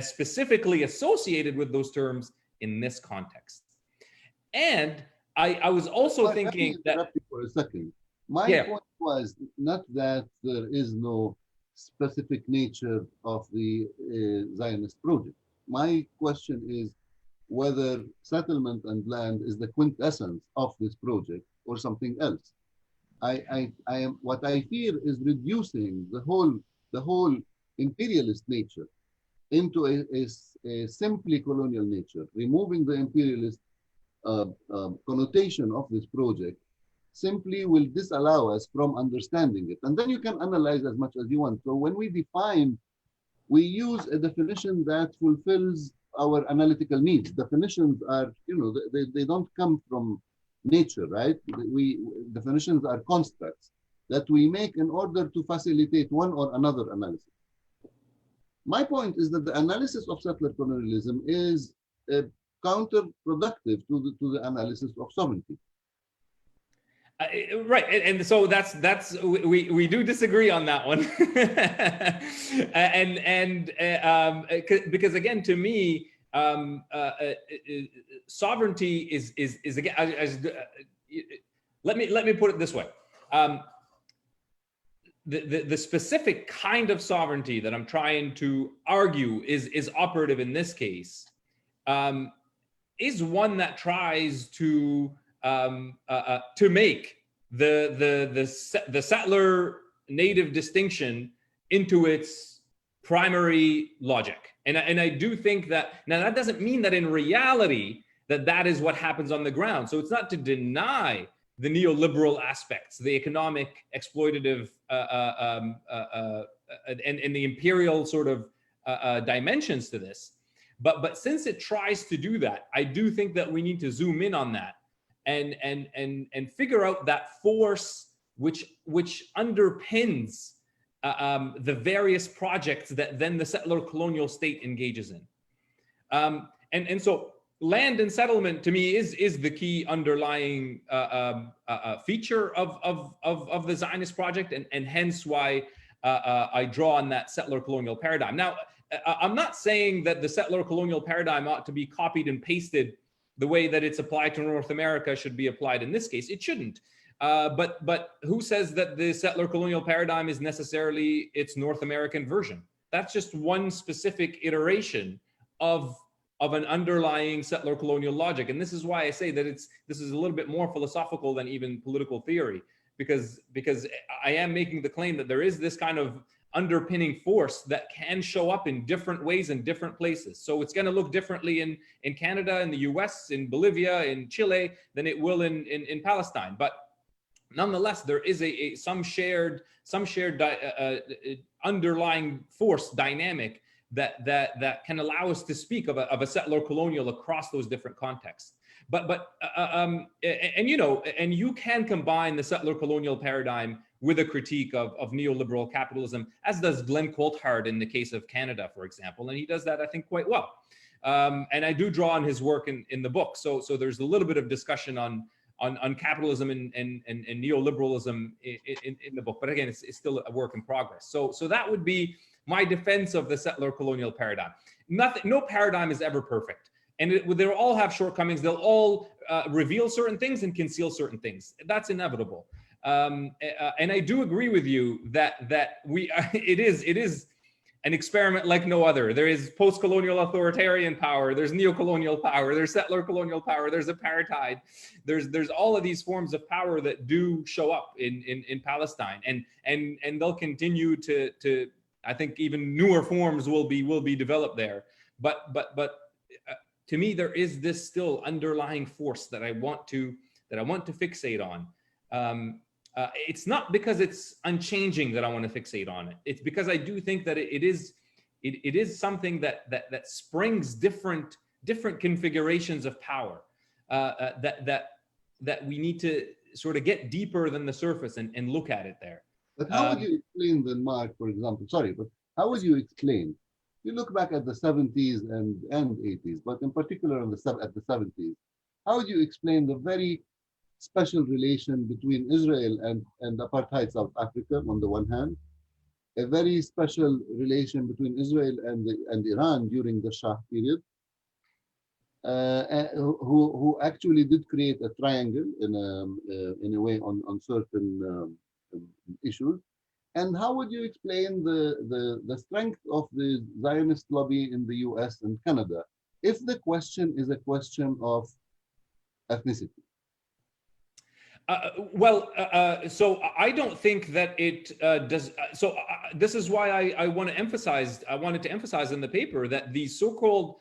specifically associated with those terms in this context. And I was also thinking that— Let me interrupt you for a second. My point was not that there is no specific nature of the Zionist project. My question is whether settlement and land is the quintessence of this project or something else. What I fear is reducing the whole imperialist nature into a simply colonial nature, removing the imperialist connotation of this project simply will disallow us from understanding it. And then you can analyze as much as you want. So when we define, we use a definition that fulfills our analytical needs. Definitions are, they don't come from nature, right? Definitions are constructs that we make in order to facilitate one or another analysis. My point is that the analysis of settler colonialism is counterproductive to the analysis of sovereignty. Right, and so we do disagree on that one, because again, to me, sovereignty is again. Let me put it this way: the specific kind of sovereignty that I'm trying to argue is operative in this case, is one that tries to make the settler native distinction into its primary logic. And I do think that, now that doesn't mean that in reality that is what happens on the ground. So it's not to deny the neoliberal aspects, the economic exploitative and the imperial sort of dimensions to this. But since it tries to do that, I do think that we need to zoom in on that and figure out that force which underpins the various projects that then the settler colonial state engages in. And so land and settlement to me is the key underlying feature of the Zionist project, and hence why I draw on that settler colonial paradigm. Now, I'm not saying that the settler colonial paradigm ought to be copied and pasted the way that it's applied to North America should be applied in this case. It shouldn't. But who says that the settler colonial paradigm is necessarily its North American version? That's just one specific iteration of an underlying settler colonial logic. And this is why I say that this is a little bit more philosophical than even political theory, because I am making the claim that there is this kind of underpinning force that can show up in different ways in different places. So it's going to look differently in Canada, in the US, in Bolivia, in Chile than it will in Palestine. But nonetheless, there is some shared underlying force dynamic that can allow us to speak of a settler colonial across those different contexts. And you can combine the settler colonial paradigm with a critique of neoliberal capitalism, as does Glenn Coulthard in the case of Canada, for example, and he does that, I think, quite well. And I do draw on his work in the book. So there's a little bit of discussion on capitalism and neoliberalism in the book, but again, it's still a work in progress. So that would be my defense of the settler colonial paradigm. No paradigm is ever perfect, and they'll all have shortcomings. They'll all reveal certain things and conceal certain things. That's inevitable. And I do agree with you that it is an experiment like no other. There is post-colonial authoritarian power, there's neo-colonial power, there's settler colonial power, there's apartheid, there's all of these forms of power that do show up in Palestine, and they'll continue to I think even newer forms will be developed there. But to me, there is this still underlying force that I want to fixate on. It's not because it's unchanging that I want to fixate on it. It's because I do think that it is something that springs different configurations of power that we need to sort of get deeper than the surface and look at it there. But how would you explain then, Mark, for example? Sorry, but how would you explain? You look back at the 70s and 80s, but in particular at the 70s, how would you explain the very special relation between Israel and apartheid South Africa on the one hand, a very special relation between Israel and Iran during the Shah period, who actually did create a triangle in a way on certain issues. And how would you explain the strength of the Zionist lobby in the US and Canada if the question is a question of ethnicity? So I don't think that it does. This is why I wanted to emphasize in the paper that the so-called,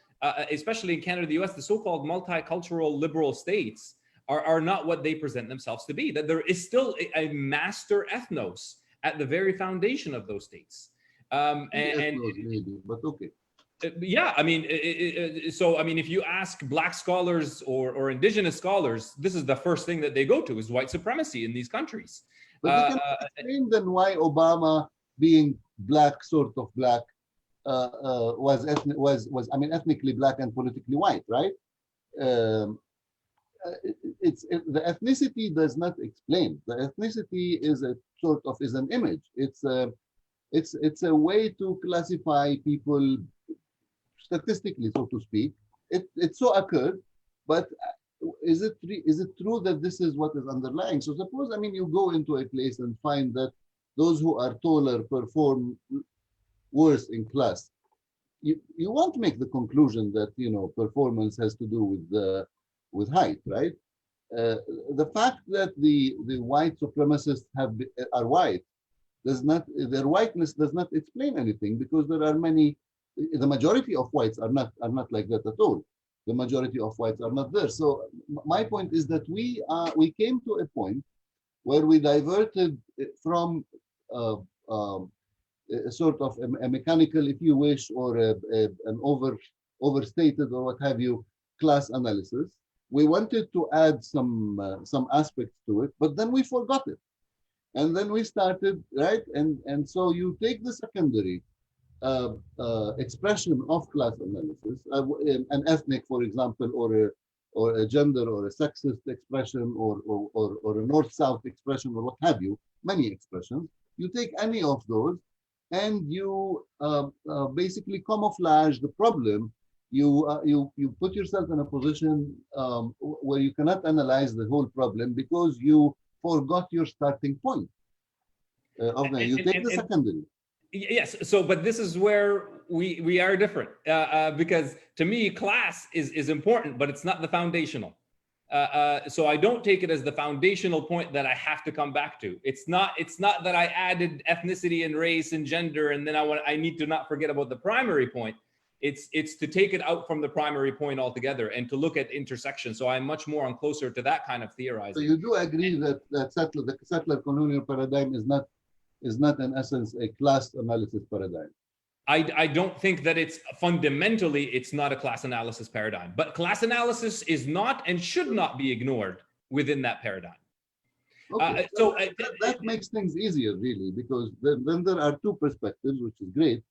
especially in Canada, the US, the so-called multicultural liberal states are not what they present themselves to be. That there is still a master ethnos at the very foundation of those states. Maybe, but okay. Yeah, I mean, if you ask Black scholars or indigenous scholars, this is the first thing that they go to is white supremacy in these countries. But you can explain then why Obama, being black, sort of black, was ethnically black and politically white, right? The ethnicity does not explain. The ethnicity is an image. It's a way to classify people statistically, so to speak. It so occurred, but is it true that this is what is underlying? So suppose, you go into a place and find that those who are taller perform worse in class. You won't make the conclusion that performance has to do with height, right? The fact that the white supremacists are white their whiteness does not explain anything, because there are many. The majority of whites are not like that at all. The majority of whites are not there. So my point is that we came to a point where we diverted from a sort of a mechanical, if you wish, or an overstated or what have you class analysis. We wanted to add some aspects to it, but then we forgot it, and then we started, right? And so you take the secondary expression of class analysis, an ethnic, for example, or a gender or a sexist expression, or a north-south expression, or what have you, many expressions. You take any of those, and you basically camouflage the problem. You put yourself in a position where you cannot analyze the whole problem because you forgot your starting point. You take the secondary. Yes. So, but this is where we are different, because to me, class is important, but it's not the foundational. So I don't take it as the foundational point that I have to come back to. It's not that I added ethnicity and race and gender, and then I need to not forget about the primary point. It's to take it out from the primary point altogether and to look at intersection. So I'm much more closer to that kind of theorizing. So you do agree that the settler colonial paradigm is not in essence a class analysis paradigm? I don't think that it's fundamentally, it's not a class analysis paradigm, but class analysis is not and should not be ignored within that paradigm. Okay. That makes things easier, really, because then there are two perspectives, which is great.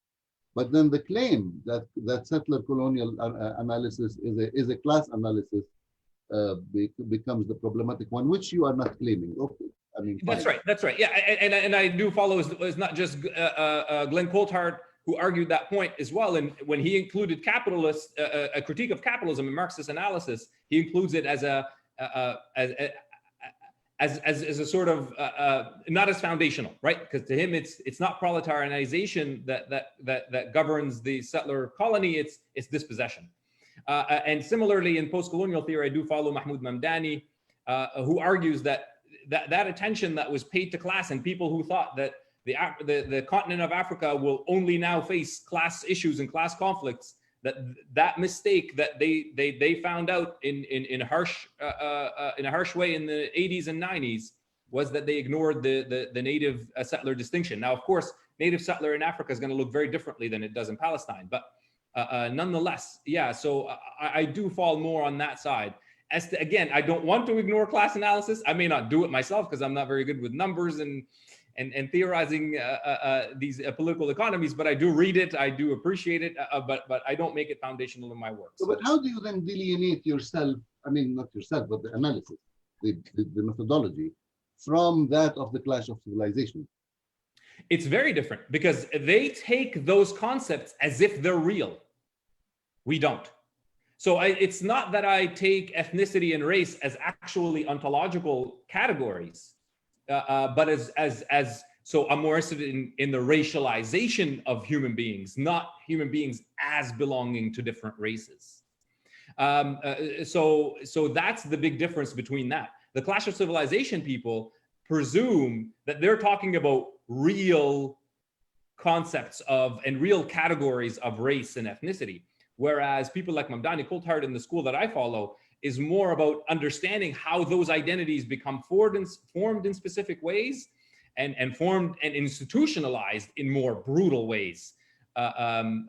But then the claim that settler colonial analysis is a class analysis becomes the problematic one, which you are not claiming. Okay, I mean, fine. That's right. Yeah, and I do follow. It's not just Glenn Coulthard who argued that point as well. And when he included capitalist, a critique of capitalism in Marxist analysis, he includes it as a sort of not as foundational, right? Because to him, it's not proletarianization that governs the settler colony. It's dispossession. And similarly, in post-colonial theory, I do follow Mahmoud Mamdani, who argues that attention that was paid to class and people who thought that the continent of Africa will only now face class issues and class conflicts, that mistake that they found out in a harsh way in the 80s and 90s was that they ignored the native settler distinction. Now, of course, native settler in Africa is going to look very differently than it does in Palestine, but nonetheless, yeah. So I do fall more on that side. As to, again, I don't want to ignore class analysis. I may not do it myself because I'm not very good with numbers and theorizing these political economies, but I do read it, I do appreciate it, but I don't make it foundational in my work. So, but how do you then delineate yourself, I mean, not yourself, but the analysis, the methodology, from that of the Clash of Civilization? It's very different because they take those concepts as if they're real. We don't. So it's not that I take ethnicity and race as actually ontological categories, but so I'm more interested in the racialization of human beings, not human beings as belonging to different races. So that's the big difference between that. The Clash of Civilization people presume that they're talking about real concepts of and real categories of race and ethnicity, whereas people like Mamdani Coulthard in the school that I follow is more about understanding how those identities become formed in specific ways and formed and institutionalized in more brutal ways. And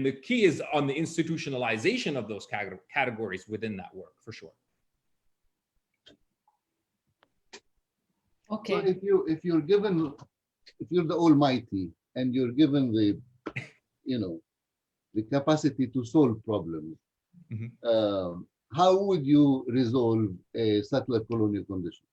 the key is on the institutionalization of those categories within that work, for sure. Okay. So if you're the Almighty and you're given the capacity to solve problems, Mm-hmm. How would you resolve a settler colonial condition?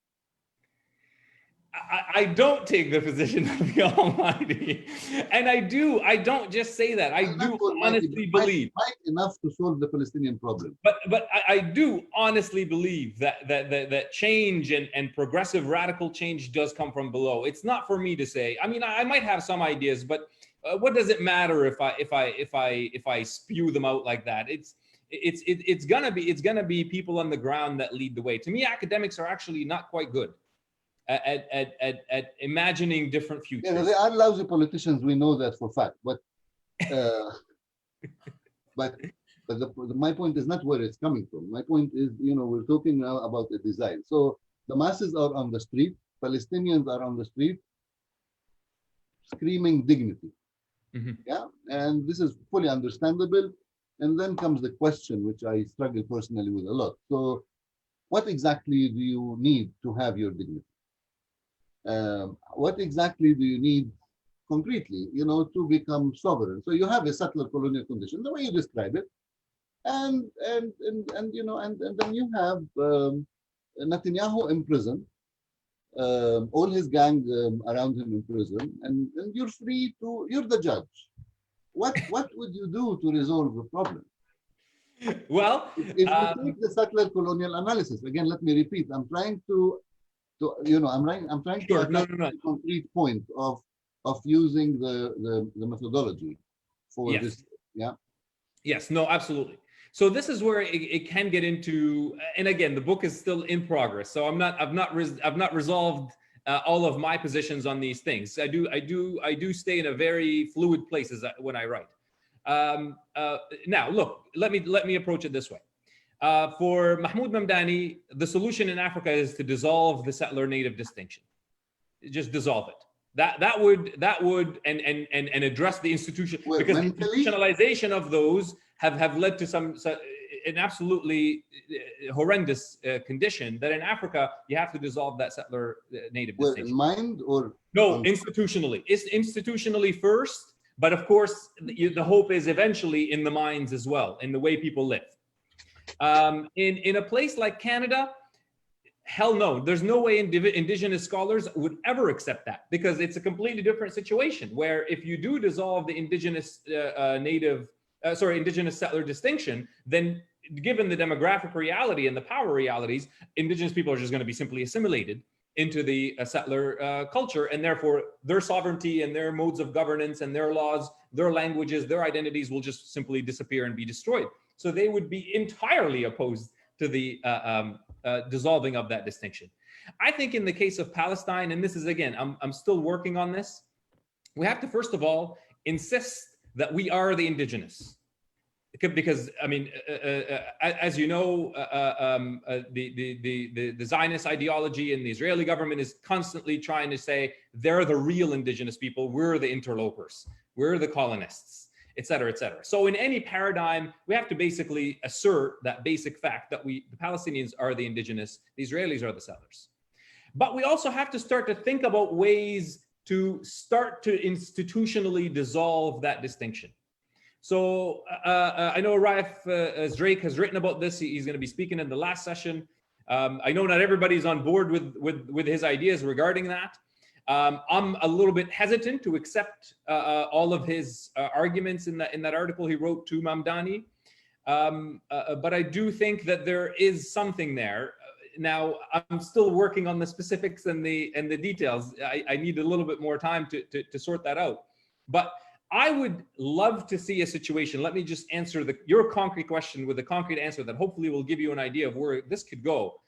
I don't take the position of the Almighty, and I don't just say that. I do honestly believe might enough to solve the Palestinian problem. But I do honestly believe that change and progressive radical change does come from below. It's not for me to say. I mean, I might have some ideas, but what does it matter if I spew them out like that? It's gonna be people on the ground that lead the way. To me, academics are actually not quite good at imagining different futures. Yeah, they are lousy politicians. We know that for a fact. But my point is not where it's coming from. My point is, we're talking now about the design. So the masses are on the street. Palestinians are on the street, screaming dignity. Mm-hmm. Yeah, and this is fully understandable. And then comes the question, which I struggle personally with a lot. So, what exactly do you need to have your dignity? What exactly do you need concretely, to become sovereign? So you have a settler colonial condition, the way you describe it, and then you have Netanyahu in prison, all his gang around him in prison, and you're free to, you're the judge. What would you do to resolve the problem? Well, if you take the settler colonial analysis, again, let me repeat, I'm trying to attack the concrete point of using the methodology for yes. this. Yeah. Yes, no, absolutely. So this is where it can get into, and again, the book is still in progress. So I've not resolved all of my positions on these things. I do stay in a very fluid place when I write. Now, look, let me approach it this way. For Mahmoud Mamdani, the solution in Africa is to dissolve the settler-native distinction. Just dissolve it. That would and address the institution, because the institutionalization of those have led to an absolutely horrendous condition that in Africa you have to dissolve that settler native distinction. In mind or no, institutionally. It's institutionally first, but of course the hope is eventually in the minds as well, in the way people live. In a place like Canada, hell no, there's no way indigenous scholars would ever accept that, because it's a completely different situation where if you do dissolve the indigenous indigenous settler distinction, then given the demographic reality and the power realities, indigenous people are just going to be simply assimilated into the settler culture, and therefore their sovereignty and their modes of governance and their laws, their languages, their identities will just simply disappear and be destroyed. So they would be entirely opposed to the dissolving of that distinction. I think in the case of Palestine, and this is, again, I'm still working on this, we have to first of all insist that we are the indigenous. Because, I mean, as you know, the Zionist ideology and the Israeli government is constantly trying to say they're the real indigenous people, we're the interlopers, we're the colonists, et cetera, et cetera. So in any paradigm, we have to basically assert that basic fact that the Palestinians are the indigenous, the Israelis are the settlers. But we also have to start to think about ways to start to institutionally dissolve that distinction. So I know Raif Drake has written about this. He's going to be speaking in the last session. I know not everybody's on board with his ideas regarding that. I'm a little bit hesitant to accept all of his arguments in that article he wrote to Mamdani. But I do think that there is something there. Now, I'm still working on the specifics and the details. I need a little bit more time to sort that out. But I would love to see a situation. Let me just answer your concrete question with a concrete answer that hopefully will give you an idea of where this could go.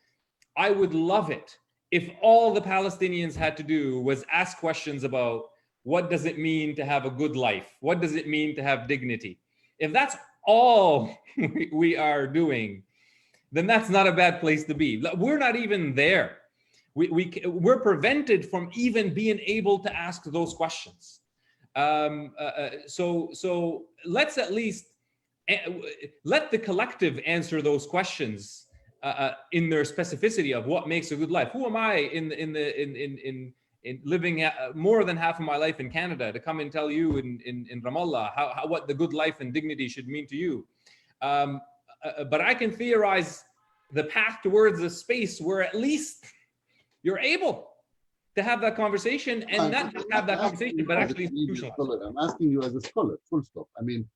I would love it if all the Palestinians had to do was ask questions about what does it mean to have a good life? What does it mean to have dignity? If that's all we are doing, then that's not a bad place to be. We're not even there. We're prevented from even being able to ask those questions. So let's at least let the collective answer those questions in their specificity of what makes a good life. Who am I in living more than half of my life in Canada to come and tell you in Ramallah what the good life and dignity should mean to you? But I can theorize the path towards a space where at least you're able to have that conversation, and not just have that conversation, but actually institutional. I'm asking you as a scholar, full stop. I mean,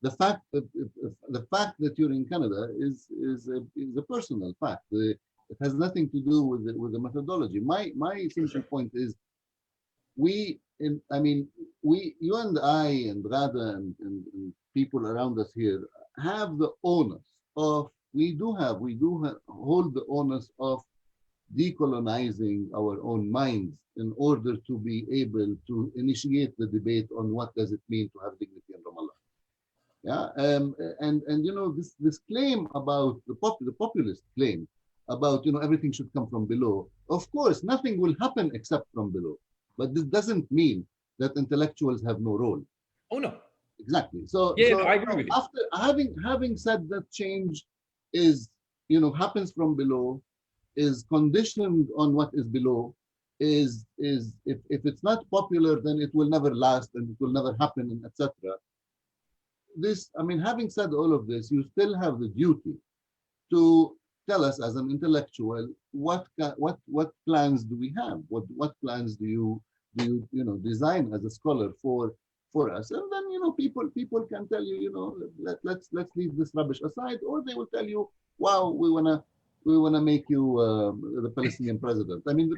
the fact that you're in Canada is a personal fact. It has nothing to do with the methodology. My essential point is, you and I and Wagada and people around us here have the onus of, we do hold the onus of decolonizing our own minds in order to be able to initiate the debate on what does it mean to have dignity in Ramallah. Yeah, and you know, this claim about the populist claim about, you know, everything should come from below. Of course, nothing will happen except from below, but this doesn't mean that intellectuals have no role. Oh no, exactly. So yeah, I agree with you. After having said that change is, you know, happens from below, is conditioned on what is below, is if it's not popular, then it will never last and it will never happen, and etc. This, I mean, having said all of this, you still have the duty to tell us as an intellectual what plans do we have, what plans do you design as a scholar for us, and then, you know, people can tell you, you know, let's leave this rubbish aside, or they will tell you, wow, we wanna make you the Palestinian president. I mean,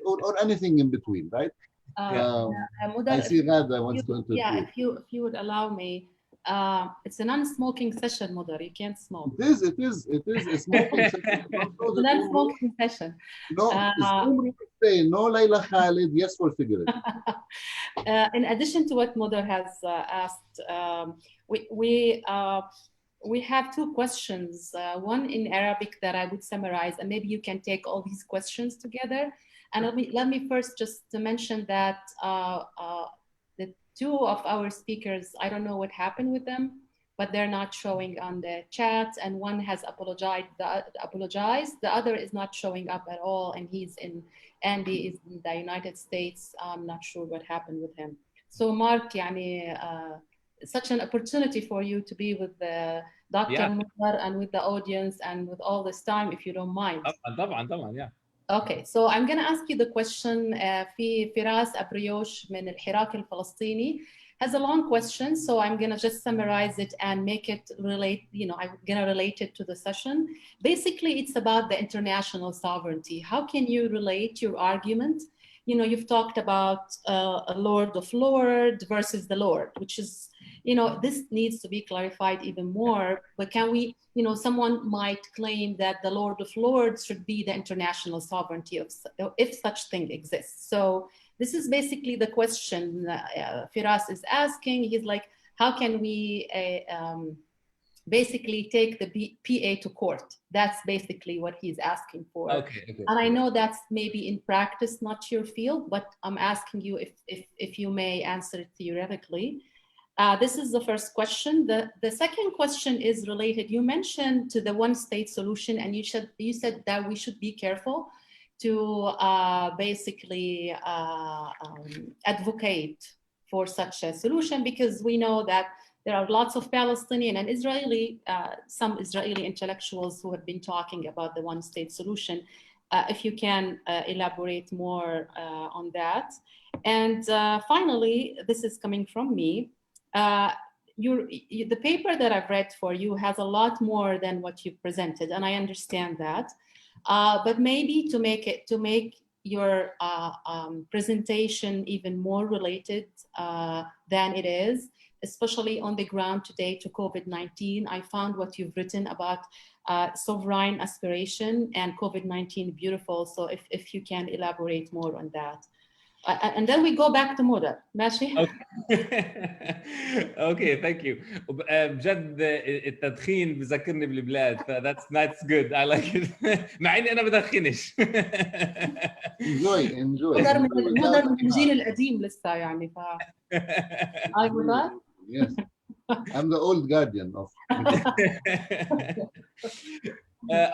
or anything in between, right? I see Wagada wants to interview. Yeah, if you would allow me, it's a non-smoking session, Mother. You can't smoke. It is a smoking session. It's a non-smoking session. No, say no, Layla Khalid, yes for cigarette. In addition to what Mother has asked, we have two questions, one in Arabic that I would summarize, and maybe you can take all these questions together. And let me first just mention that the two of our speakers, I don't know what happened with them, but they're not showing on the chat, and one has apologized. The other is not showing up at all, and Andy is in the United States. I'm not sure what happened with him. So Mark, such an opportunity for you to be with Dr. Muttar and with the audience and with all this time, if you don't mind. طبعا yeah. Okay, so I'm going to ask you the question. في فراس أبريوش من الحراك الفلسطيني has a long question, so I'm going to just summarize it and make it relate, I'm going to relate it to the session. Basically, it's about the international sovereignty. How can you relate your argument? You've talked about a Lord of Lords versus the Lord, which is, this needs to be clarified even more. But can we, someone might claim that the Lord of Lords should be the international sovereignty if such thing exists. So this is basically the question Firas is asking. He's like, how can we basically take the PA to court? That's basically what he's asking for. Okay. And I know that's maybe in practice not your field, but I'm asking you if you may answer it theoretically. This is the first question. The second question is related. You mentioned to the one-state solution, and you said that we should be careful to basically advocate for such a solution, because we know that there are lots of Palestinian and some Israeli intellectuals who have been talking about the one-state solution. If you can elaborate more on that. And finally, this is coming from me. The paper that I've read for you has a lot more than what you presented, and I understand that. But maybe to make your presentation even more related than it is, especially on the ground today to COVID-19, I found what you've written about sovereign aspiration and COVID-19 beautiful. So if you can elaborate more on that. And then we go back to Mother. ماشي؟ Okay, thank you. بجد التدخين بذكرني بالبلاد, that's good. I like it. مع اني انا بدخنش. Enjoy. مدر من الجيل القديم لسه يعني ف. I would like. Yes. I'm the old guardian of.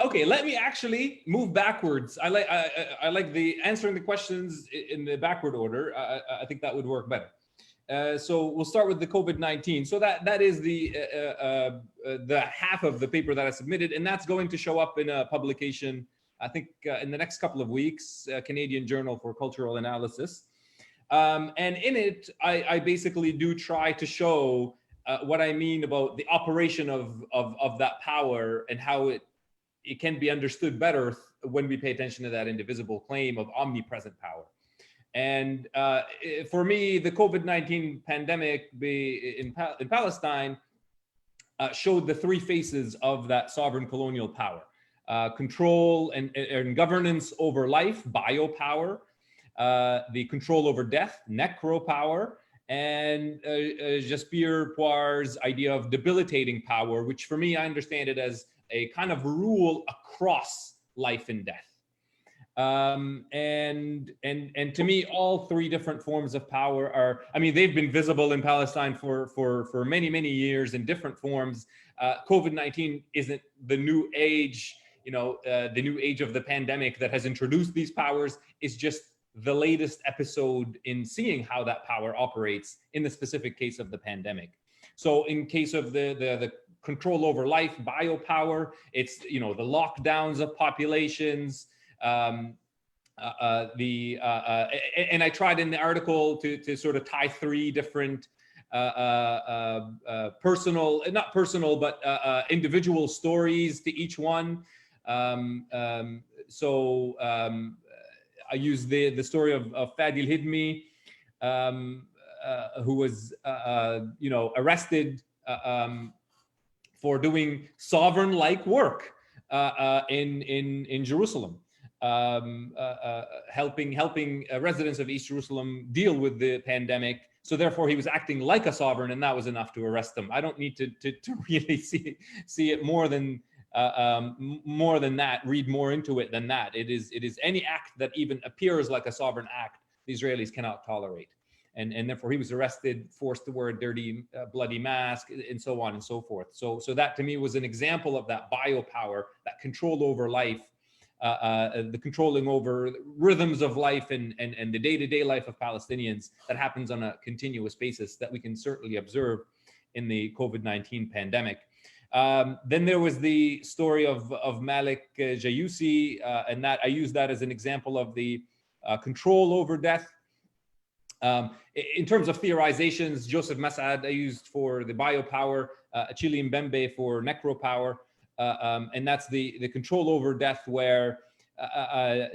Okay, let me actually move backwards. I like the answering the questions in the backward order. I think that would work better. So we'll start with the COVID-19. So that is the half of the paper that I submitted, and that's going to show up in a publication, I think, in the next couple of weeks, Canadian Journal for Cultural Analysis. And in it, I basically do try to show what I mean about the operation of that power and how it can be understood better when we pay attention to that indivisible claim of omnipresent power. And for me, the COVID-19 pandemic in Palestine showed the three faces of that sovereign colonial power: control and governance over life, biopower, the control over death, necropower, and Jaspir Poir's idea of debilitating power, which for me, I understand it as a kind of rule across life and death. And to me, all three different forms of power are, they've been visible in Palestine for many, many years in different forms. COVID-19 isn't the new age, the new age of the pandemic that has introduced these powers. It's just the latest episode in seeing how that power operates in the specific case of the pandemic. So in case of the control over life, biopower, it's, the lockdowns of populations, and I tried in the article to sort of tie three different individual stories to each one. I used the story of Fadi al-Hidmi, who was, arrested for doing sovereign-like work in Jerusalem, helping residents of East Jerusalem deal with the pandemic. So therefore, he was acting like a sovereign, and that was enough to arrest him. I don't need to really see it more than that. Read more into it than that. It is any act that even appears like a sovereign act, the Israelis cannot tolerate. And therefore he was arrested, forced to wear a dirty, bloody mask, and so on and so forth. So that to me was an example of that biopower, that control over life, the controlling over rhythms of life and the day-to-day life of Palestinians that happens on a continuous basis that we can certainly observe in the COVID-19 pandemic. Then there was the story of Malik Jayusi, and that I use that as an example of the control over death. In terms of theorizations, Joseph Masad I used for the biopower, Achille Mbembe for necropower, and that's the control over death, where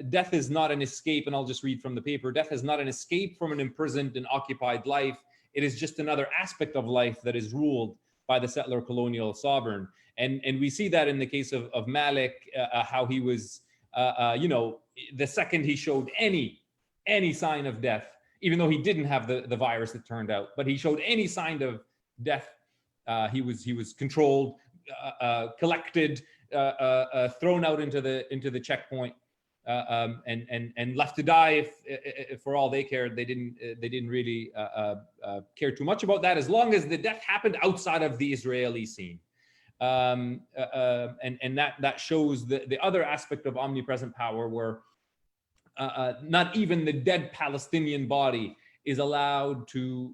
death is not an escape, and I'll just read from the paper. Death is not an escape from an imprisoned and occupied life. It is just another aspect of life that is ruled by the settler colonial sovereign. And we see that in the case of Malik, how he was, the second he showed any sign of death, even though he didn't have the virus, it turned out, but he showed any sign of death, he was controlled, collected, thrown out into the checkpoint, and left to die. If for all they cared, they didn't really care too much about that, as long as the death happened outside of the Israeli scene. And that shows the other aspect of omnipresent power, where not even the dead Palestinian body is allowed to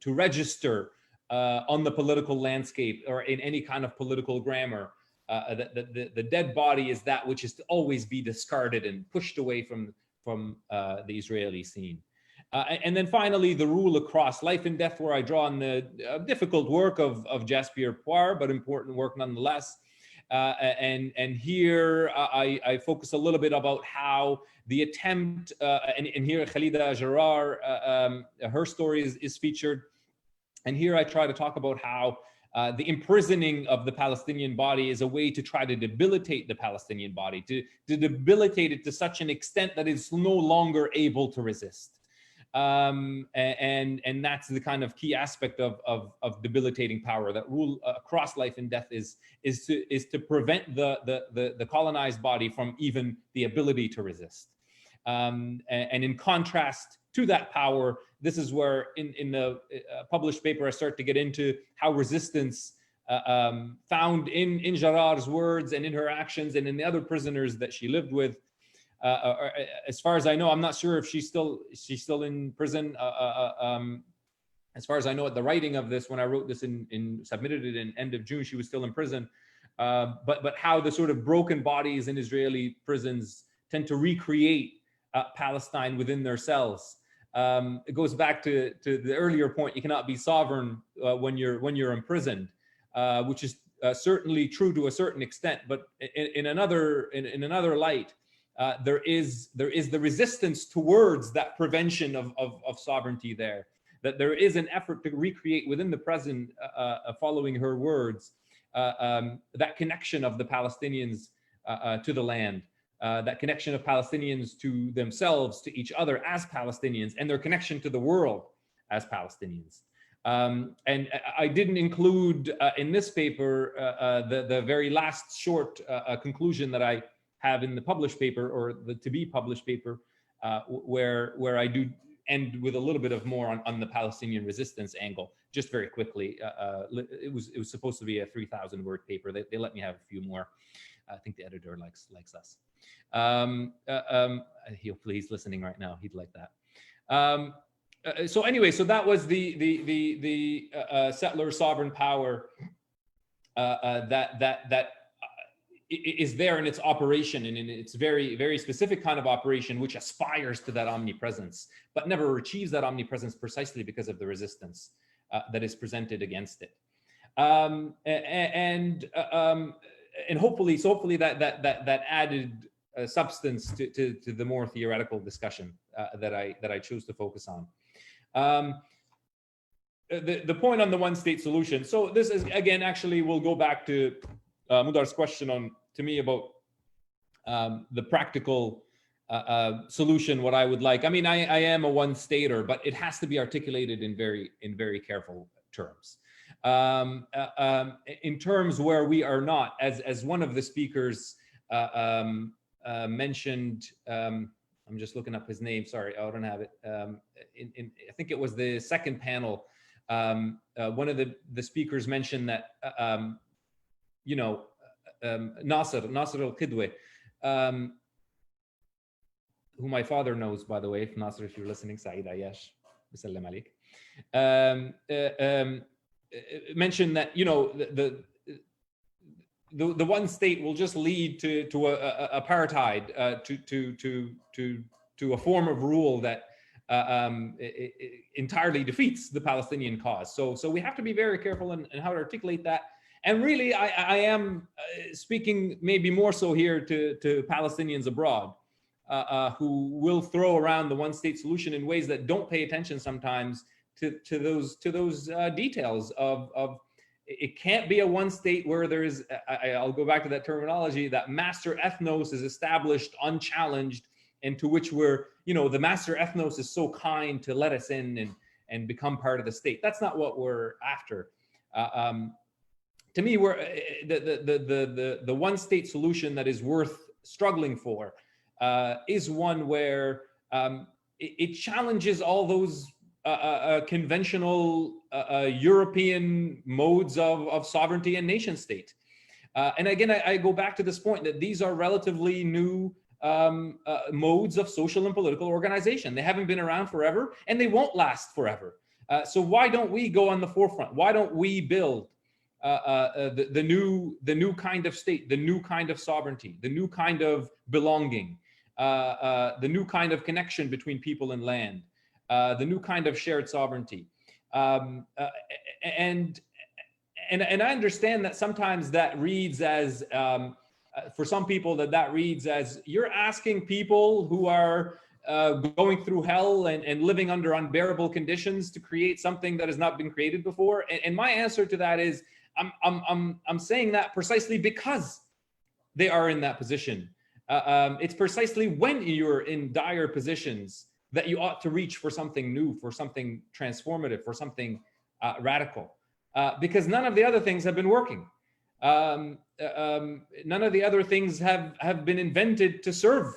register on the political landscape or in any kind of political grammar. The dead body is that which is to always be discarded and pushed away from the Israeli scene. And then finally, the rule across life and death, where I draw on the difficult work of Jaspierre Poire, but important work nonetheless. And here I focus a little bit about how the attempt, and here Khalida Jarrar, her story is featured. And here I try to talk about how the imprisoning of the Palestinian body is a way to try to debilitate the Palestinian body, to debilitate it to such an extent that it's no longer able to resist. And that's the kind of key aspect of debilitating power. That rule across life and death is to prevent the colonized body from even the ability to resist. And in contrast to that power, this is where in the published paper I start to get into how resistance found in Jarrar's words and in her actions and in the other prisoners that she lived with. As far as I know, I'm not sure if she's still in prison. As far as I know, at the writing of this, when I wrote this submitted it in end of June, she was still in prison. But how the sort of broken bodies in Israeli prisons tend to recreate Palestine within their cells. It goes back to the earlier point: you cannot be sovereign when you're imprisoned, which is certainly true to a certain extent. But in another light, there is the resistance towards that prevention of sovereignty there. That there is an effort to recreate within the present, following her words, that connection of the Palestinians to the land. That connection of Palestinians to themselves, to each other as Palestinians, and their connection to the world as Palestinians. And I didn't include in this paper the very last short conclusion that I have in the published paper, or the to be published paper, where I do end with a little bit of more on the Palestinian resistance angle. Just very quickly, it was supposed to be a 3,000 word paper. They let me have a few more. I think the editor likes us. Hopefully he's listening right now. He'd like that. So anyway, so that was the settler sovereign power that is there in its operation, and in its very, very specific kind of operation, which aspires to that omnipresence, but never achieves that omnipresence precisely because of the resistance that is presented against it. And hopefully that added substance to the more theoretical discussion that I chose to focus on. the point on the one-state solution. So this is, again, actually, we'll go back to Mudar's question to me about the practical solution, what I would like. I mean, I am a one-stater, but it has to be articulated in very careful terms. In terms where we are not, as one of the speakers mentioned, I'm just looking up his name, sorry, I don't have it. I think it was the second panel. One of the speakers mentioned that, you know, Nasser al-Qidwi, who my father knows, by the way, if Nasser, if you're listening, Saeed Ayash, bisallam alik, mentioned that, you know, the one state will just lead to apartheid, to a form of rule that entirely defeats the Palestinian cause. So we have to be very careful in how to articulate that. And really, I am speaking maybe more so here to Palestinians abroad, who will throw around the one-state solution in ways that don't pay attention sometimes to those details of it can't be a one state where there is, I'll go back to that terminology, that master ethnos is established unchallenged, and to which we're, you know, the master ethnos is so kind to let us in and become part of the state. That's not what we're after. To me, we're the one state solution that is worth struggling for is one where it challenges all those conventional European modes of sovereignty and nation state. And again, I go back to this point that these are relatively new modes of social and political organization. They haven't been around forever, and they won't last forever. So why don't we go on the forefront? Why don't we build the new kind of state, the new kind of sovereignty, the new kind of belonging, the new kind of connection between people and land, the new kind of shared sovereignty. And I understand that sometimes that reads as, for some people, that reads as you're asking people who are going through hell and living under unbearable conditions to create something that has not been created before. And my answer to that is, I'm saying that precisely because they are in that position. It's precisely when you're in dire positions that you ought to reach for something new, for something transformative, for something radical, because none of the other things have been working. None of the other things have been invented to serve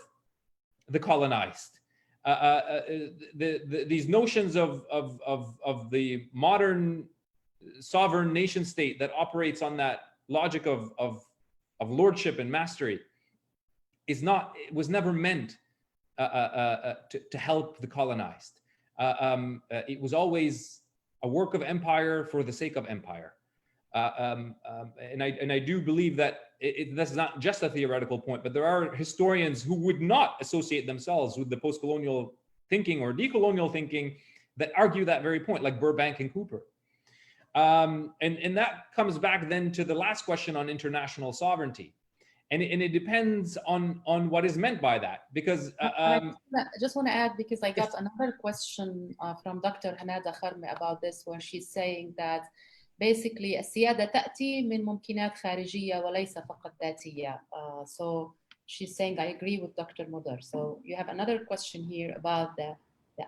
the colonized. These notions of the modern sovereign nation state that operates on that logic of lordship and mastery was never meant to help the colonized. It was always a work of empire for the sake of empire. And I do believe that that's not just a theoretical point, but there are historians who would not associate themselves with the post-colonial thinking or decolonial thinking that argue that very point, like Burbank and Cooper. And that comes back then to the last question on international sovereignty. And it depends on what is meant by that, because I just want to add, because I got another question from Dr. Hanada Kharmi about this, where she's saying that basically السيادة تأتي من ممكنات خارجية وليس فقط ذاتية. So she's saying, I agree with Dr. Mudar. So you have another question here about the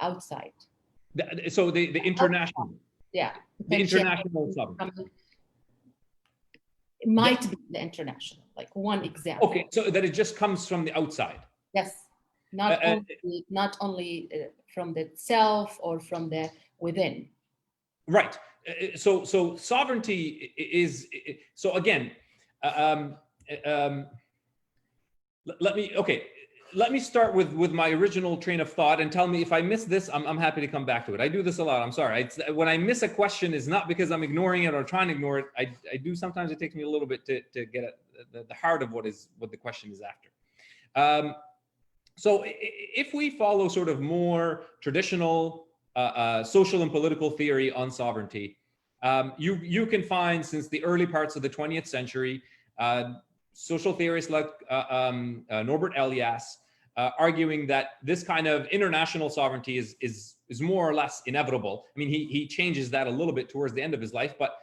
outside. So the international. Yeah. The international sovereignty. It might be the international, like one example. Okay, so that it just comes from the outside. Yes, not only from the self or from the within. Right. So sovereignty is, so again, let me start with my original train of thought and tell me if I miss this. I'm happy to come back to it. I do this a lot. I'm sorry. When I miss a question, it's not because I'm ignoring it or trying to ignore it. I do sometimes. It takes me a little bit to get at the heart of what the question is after. So if we follow sort of more traditional social and political theory on sovereignty, you can find since the early parts of the 20th century, social theorists like Norbert Elias arguing that this kind of international sovereignty is more or less inevitable. I mean, he changes that a little bit towards the end of his life, but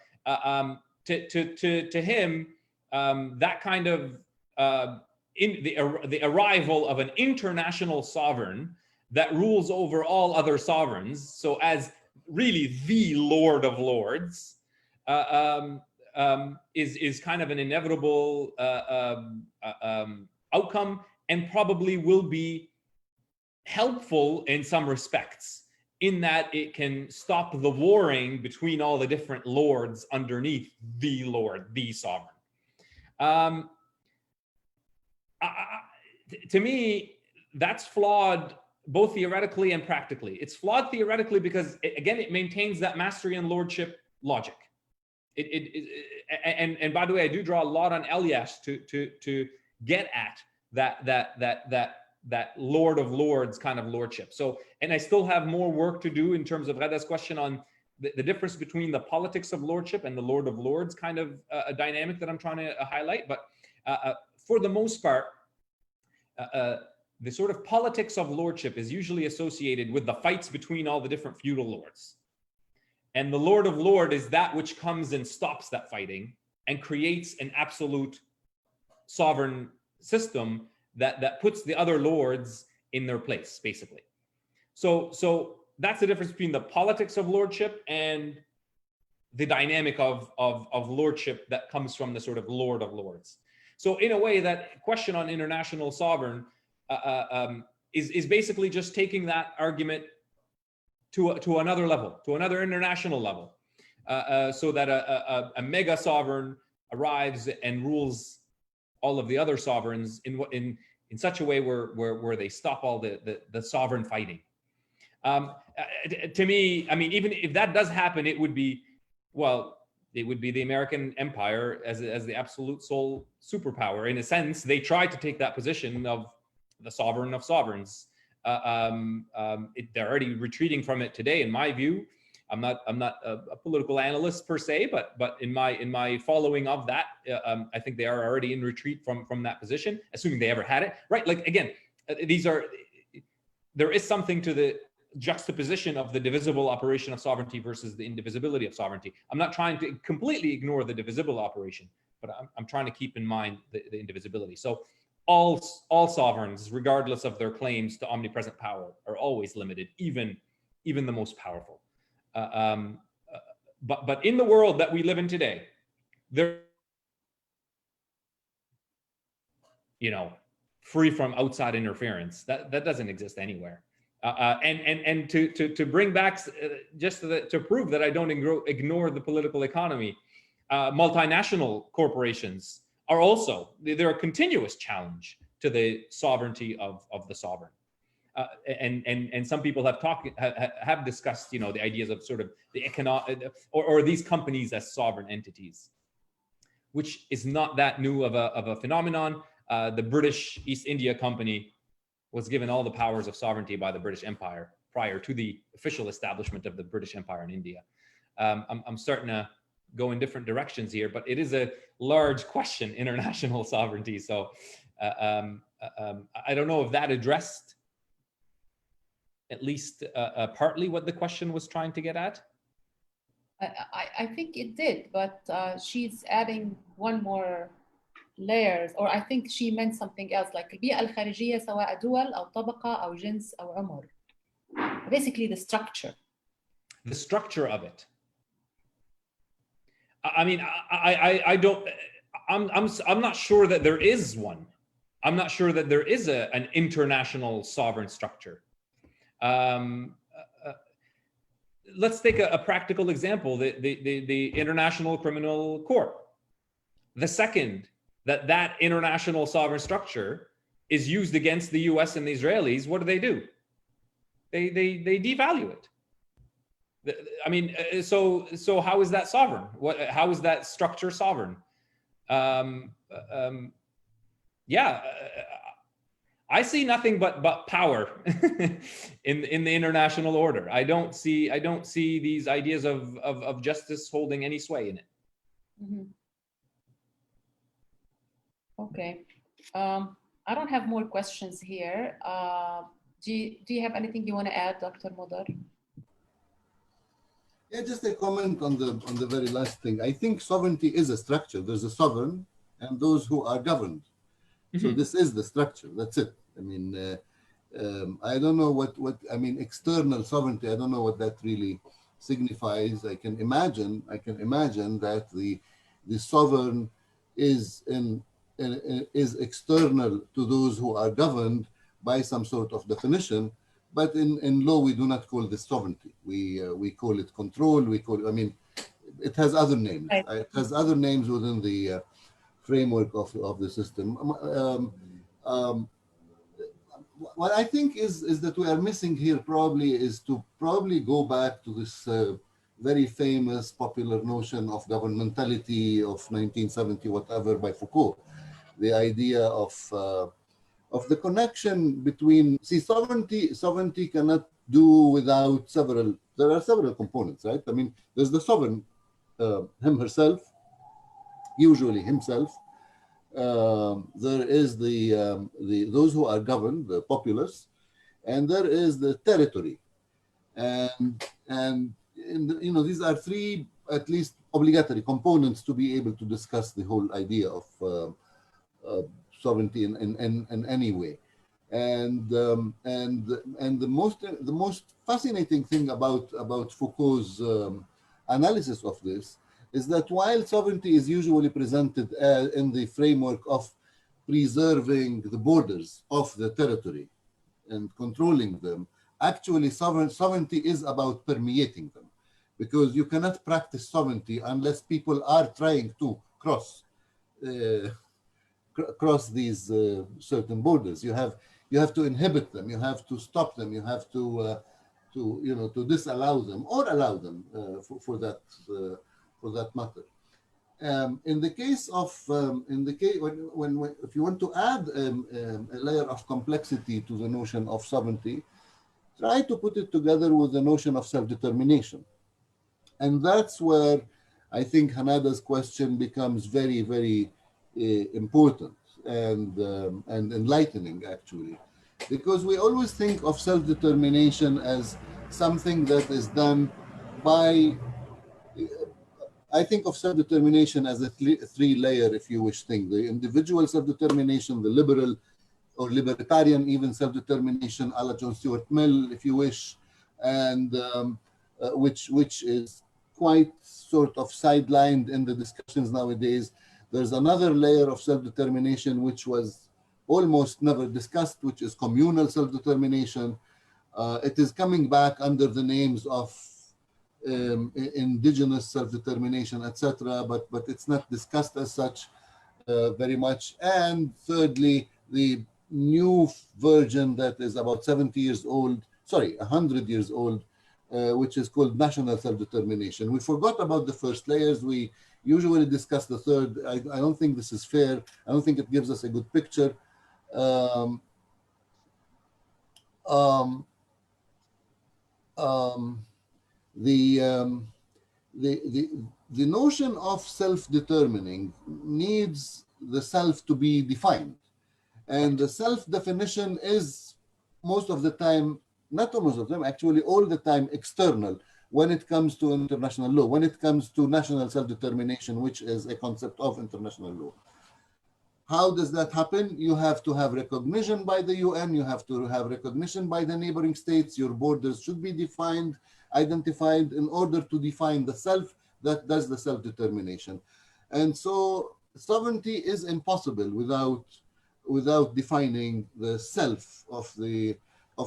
to him, that kind of the arrival of an international sovereign that rules over all other sovereigns, so as really the Lord of Lords, is kind of an inevitable outcome, and probably will be helpful in some respects, in that it can stop the warring between all the different lords underneath the Lord, the sovereign. To me, that's flawed both theoretically and practically. It's flawed theoretically because, again, it maintains that mastery and lordship logic. And by the way, I do draw a lot on Ayash to get at that Lord of Lords kind of lordship. So, and I still have more work to do in terms of Ghada's question on the difference between the politics of lordship and the Lord of Lords kind of a dynamic that I'm trying to highlight. But for the most part, the sort of politics of lordship is usually associated with the fights between all the different feudal lords. And the Lord of Lords is that which comes and stops that fighting and creates an absolute sovereign system that puts the other lords in their place, basically. So that's the difference between the politics of lordship and the dynamic of lordship that comes from the sort of Lord of Lords. So in a way, that question on international sovereign is basically just taking that argument to another level, to another international level, so that a mega sovereign arrives and rules all of the other sovereigns in such a way where they stop all the sovereign fighting. To me, I mean, even if that does happen, it would be, well, it would be the American empire as the absolute sole superpower. In a sense, they tried to take that position of the sovereign of sovereigns. They're already retreating from it today, in my view. I'm not a political analyst per se, but in my following of that, I think they are already in retreat from that position, assuming they ever had it, right? Like, again, there is something to the juxtaposition of the divisible operation of sovereignty versus the indivisibility of sovereignty. I'm not trying to completely ignore the divisible operation, but I'm trying to keep in mind the indivisibility. So all sovereigns, regardless of their claims to omnipresent power, are always limited, even the most powerful. But in the world that we live in today, there, free from outside interference, that doesn't exist anywhere. And to bring back, just to prove that I don't ignore the political economy, multinational corporations are also, they're a continuous challenge to the sovereignty of the sovereign. And some people have discussed, the ideas of sort of the economic or these companies as sovereign entities, which is not that new of a phenomenon. The British East India Company was given all the powers of sovereignty by the British Empire prior to the official establishment of the British Empire in India. I'm starting to go in different directions here, but it is a large question, international sovereignty. So I don't know if that addressed at least partly what the question was trying to get at. I think it did, but she's adding one more layers, or I think she meant something else, like البيئة الخارجية سواء دول أو طبقة أو جنس أو عمر. Basically the structure. The structure of it. I mean, I don't, I'm not sure that there is one. I'm not sure that there is an international sovereign structure. Let's take a practical example, the International Criminal Court. The second that international sovereign structure is used against the US and the Israelis, what do? They devalue it. I mean, so how is that sovereign? How is that structure sovereign? I see nothing but power in the international order. I don't see these ideas of justice holding any sway in it. Mm-hmm. Okay. I don't have more questions here. Do you have anything you want to add, Dr. Modar? Yeah, just a comment on the very last thing. I think sovereignty is a structure. There's a sovereign and those who are governed. So this is the structure. That's it. I mean, I don't know what I mean. External sovereignty. I don't know what that really signifies. I can imagine that the sovereign is is external to those who are governed by some sort of definition. But in law, we do not call this sovereignty. We call it control. We call it, I mean, it has other names. Right. It has other names within the framework of the system. What I think is that we are missing here probably is to go back to this very famous popular notion of governmentality of 1970 whatever by Foucault, the idea of the connection between, see, sovereignty cannot do without there are several components, right? I mean, there's the sovereign, usually himself. There is those who are governed, the populace, and there is the territory, and these are three at least obligatory components to be able to discuss the whole idea of sovereignty in any way. And the most fascinating thing about Foucault's analysis of this is that while sovereignty is usually presented in the framework of preserving the borders of the territory and controlling them, actually sovereignty is about permeating them, because you cannot practice sovereignty unless people are trying to cross these certain borders. You have to inhibit them, you have to stop them, you have to disallow them or allow them for that matter. In the case of when if you want to add a layer of complexity to the notion of sovereignty, try to put it together with the notion of self-determination, and that's where I think Hanada's question becomes very, very important and enlightening, actually, because we always think of self-determination as something that is done by. I think of self-determination as a three-layer, if you wish, thing: the individual self-determination, the liberal or libertarian even self-determination, a la John Stuart Mill, if you wish, and which is quite sort of sidelined in the discussions nowadays. There's another layer of self-determination which was almost never discussed, which is communal self-determination. It is coming back under the names of indigenous self-determination, etc., but it's not discussed as such very much. And thirdly, the new version that is about 100 years old, which is called national self-determination. We forgot about the first layers. We usually discuss the third. I don't think this is fair. I don't think it gives us a good picture. The notion of self-determining needs the self to be defined, and the self-definition is most of the time, not most of the time, actually all the time, external when it comes to international law, when it comes to national self-determination, which is a concept of international law. How does that happen? You have to have recognition by the UN, you have to have recognition by the neighboring states, your borders should be defined, identified in order to define the self that does the self-determination. And so sovereignty is impossible without defining the self of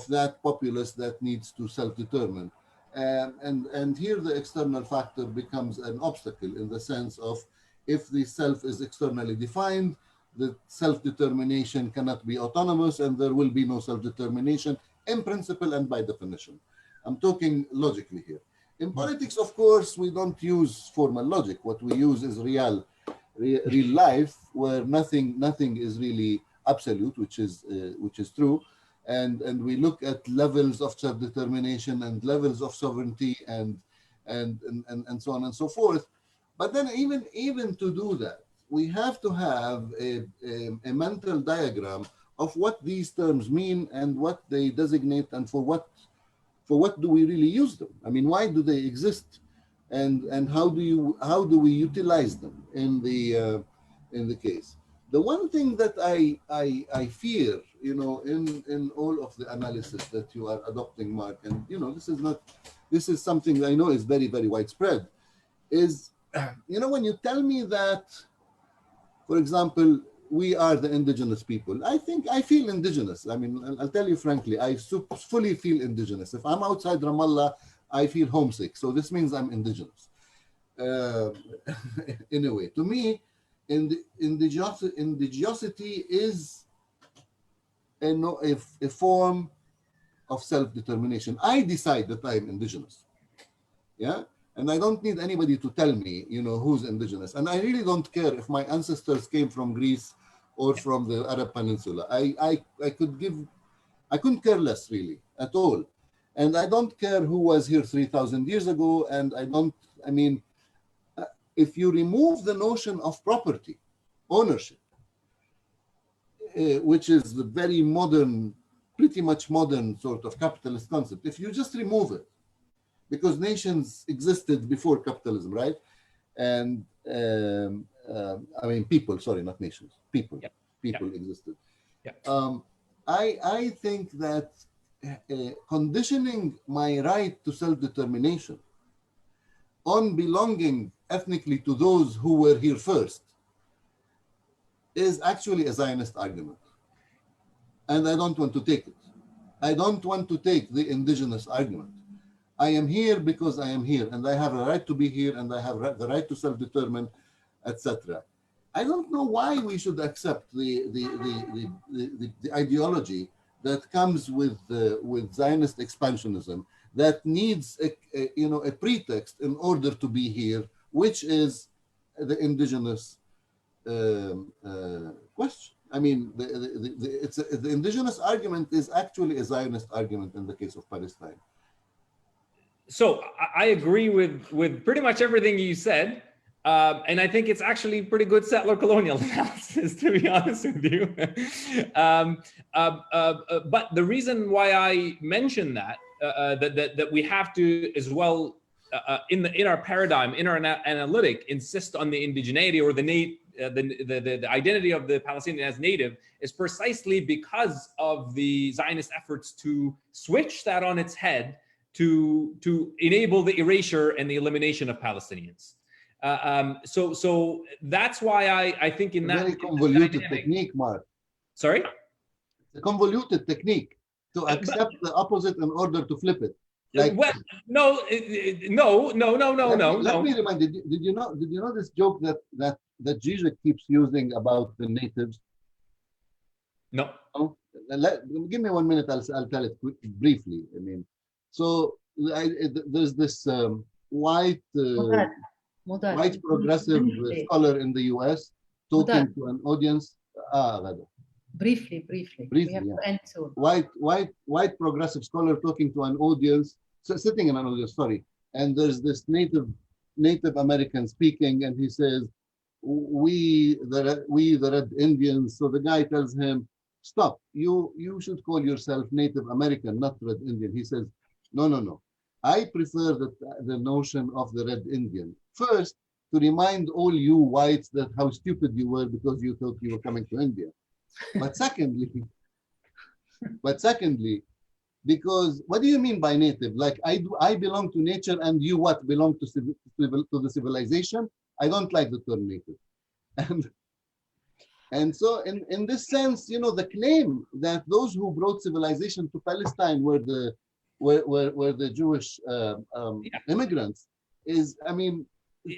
that populace that needs to self-determine. And here the external factor becomes an obstacle, in the sense of, if the self is externally defined, the self-determination cannot be autonomous, and there will be no self-determination in principle and by definition. I'm talking logically here. In politics, of course, we don't use formal logic. What we use is real life, where nothing is really absolute, which is true. And we look at levels of self-determination and levels of sovereignty and so on and so forth. But then even to do that, we have to have a mental diagram of what these terms mean and what they designate and for what do we really use them? I mean, why do they exist, and how do we utilize them in the case? The one thing that I fear, you know, in all of the analysis that you are adopting, Mark, and you know, this is something that I know is very, very widespread, is, you know, when you tell me that, for example, we are the indigenous people, I feel indigenous. I mean, I'll tell you frankly, I fully feel indigenous. If I'm outside Ramallah, I feel homesick. So this means I'm indigenous. In a way, to me, indigenosity is a form of self-determination. I decide that I'm indigenous. Yeah. And I don't need anybody to tell me, you know, who's indigenous. And I really don't care if my ancestors came from Greece or from the Arab Peninsula. I couldn't care less really at all. And I don't care who was here 3,000 years ago. And if you remove the notion of property, ownership, which is the very modern, pretty much modern sort of capitalist concept, if you just remove it, because nations existed before capitalism, right? And people, sorry, not nations, people, people existed. I think that conditioning my right to self-determination on belonging ethnically to those who were here first is actually a Zionist argument. And I don't want to take it. I don't want to take the indigenous argument. I am here because I am here, and I have a right to be here, and I have the right to self-determine, etc. I don't know why we should accept the ideology that comes with Zionist expansionism that needs a pretext in order to be here, which is the indigenous question. I mean, the indigenous argument is actually a Zionist argument in the case of Palestine. So I agree with pretty much everything you said. And I think it's actually pretty good settler colonial analysis, to be honest with you. But the reason why I mentioned that we have to as well, in our paradigm, in our analytic, insist on the indigeneity or the identity of the Palestinian as native is precisely because of the Zionist efforts to switch that on its head to enable the erasure and the elimination of Palestinians. So that's why I think in that very convoluted technique, Mark. Sorry? It's a convoluted technique to accept the opposite in order to flip it. Like, well, no. Let me remind you. Did you know this joke that Zizek keeps using about the natives? No. Oh, give me 1 minute. I'll tell it briefly. I mean, so there's this white progressive scholar in the U.S. talking to an audience. Briefly. We have to end soon. White progressive scholar talking to an audience, sitting in an audience. Sorry, and there's this Native American speaking, and he says, "We the Red Indians." So the guy tells him, "Stop! You should call yourself Native American, not Red Indian." He says, "No. I prefer the notion of the Red Indian. First, to remind all you whites that how stupid you were because you thought you were coming to India. But secondly, because what do you mean by native? Like I belong to nature, and you what belong to the civilization? I don't like the term native." And so in this sense, you know, the claim that those who brought civilization to Palestine were the Jewish immigrants is, I mean,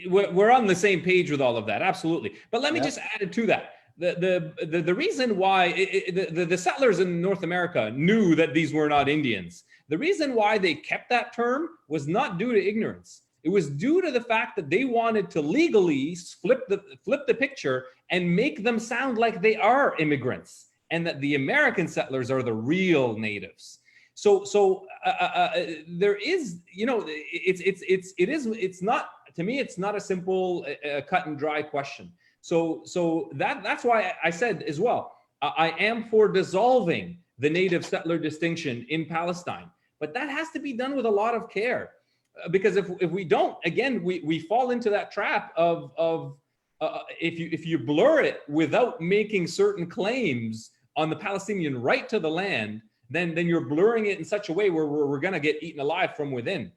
we're on the same page with all of that, absolutely. But let me just add it to that. The reason why the settlers in North America knew that these were not Indians. The reason why they kept that term was not due to ignorance. It was due to the fact that they wanted to legally flip the picture and make them sound like they are immigrants, and that the American settlers are the real natives. So there is, you know, it's not, to me, it's not a simple cut and dry question. So that's why I said as well, I am for dissolving the native settler distinction in Palestine, but that has to be done with a lot of care, because if we don't, again, we fall into that trap of if you blur it without making certain claims on the Palestinian right to the land, then you're blurring it in such a way where we're going to get eaten alive from within.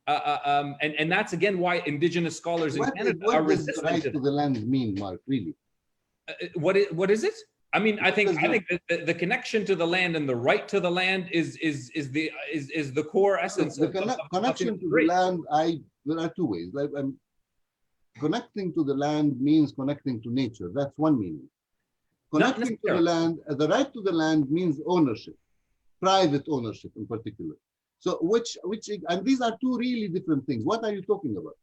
And that's again why indigenous scholars in Canada are resistant to right to the land mean, Mark, really? What is it? I mean, I think the connection to the land and the right to the land is the core essence. The connection to the land, there are two ways. Like, connecting to the land means connecting to nature. That's one meaning. Connecting to the land, the right to the land means ownership, private ownership in particular. So and these are two really different things. What are you talking about?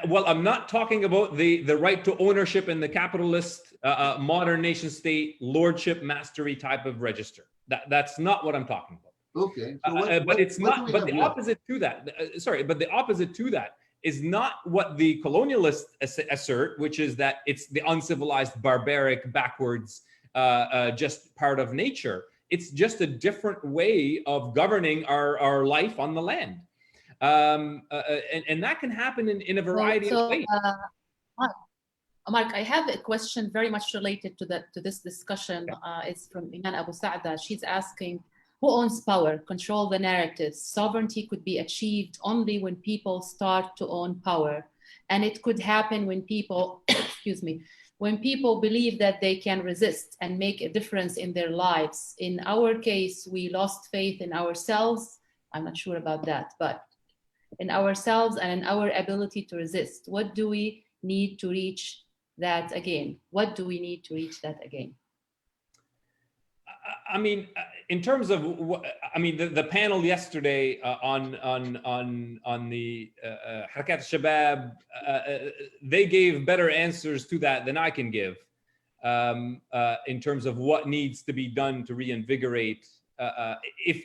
Well, I'm not talking about the right to ownership in the capitalist modern nation state lordship mastery type of register. That's not what I'm talking about. Okay. So but it's not. But the opposite to that. But the opposite to that is not what the colonialists assert, which is that it's the uncivilized, barbaric, backwards, just part of nature. It's just a different way of governing our life on the land. And that can happen in a variety of ways. Mark, I have a question very much related to this discussion. It's from Iman Abu Saada. She's asking, who owns power? Control the narratives. Sovereignty could be achieved only when people start to own power. And it could happen when people, excuse me, when people believe that they can resist and make a difference in their lives. In our case, we lost faith in ourselves. I'm not sure about that, but in ourselves and in our ability to resist. What do we need to reach that again? What do we need to reach that again? I mean, in terms of the panel yesterday on the Harakat Shabab, they gave better answers to that than I can give in terms of what needs to be done to reinvigorate, if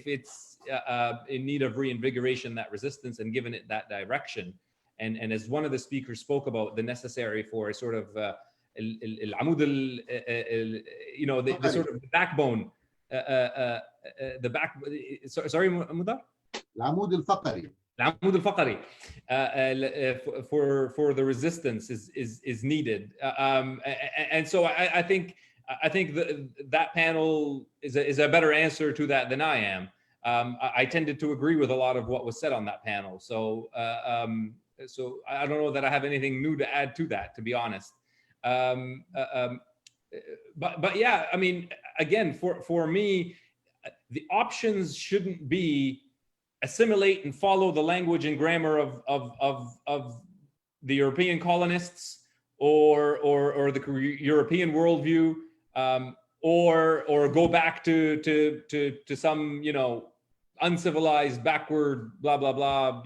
it's in need of reinvigoration, that resistance, and given it that direction. And as one of the speakers spoke about, the necessary for a sort of العمود the sort of backbone, sorry مدار العمود الفقري for the resistance is needed, and so I think that panel is a better answer to that than I am. I tended to agree with a lot of what was said on that panel, so I don't know that I have anything new to add to that, to be honest. But yeah, I mean, again, for me, the options shouldn't be assimilate and follow the language and grammar of the European colonists or the European worldview, or go back to some uncivilized, backward, blah blah blah,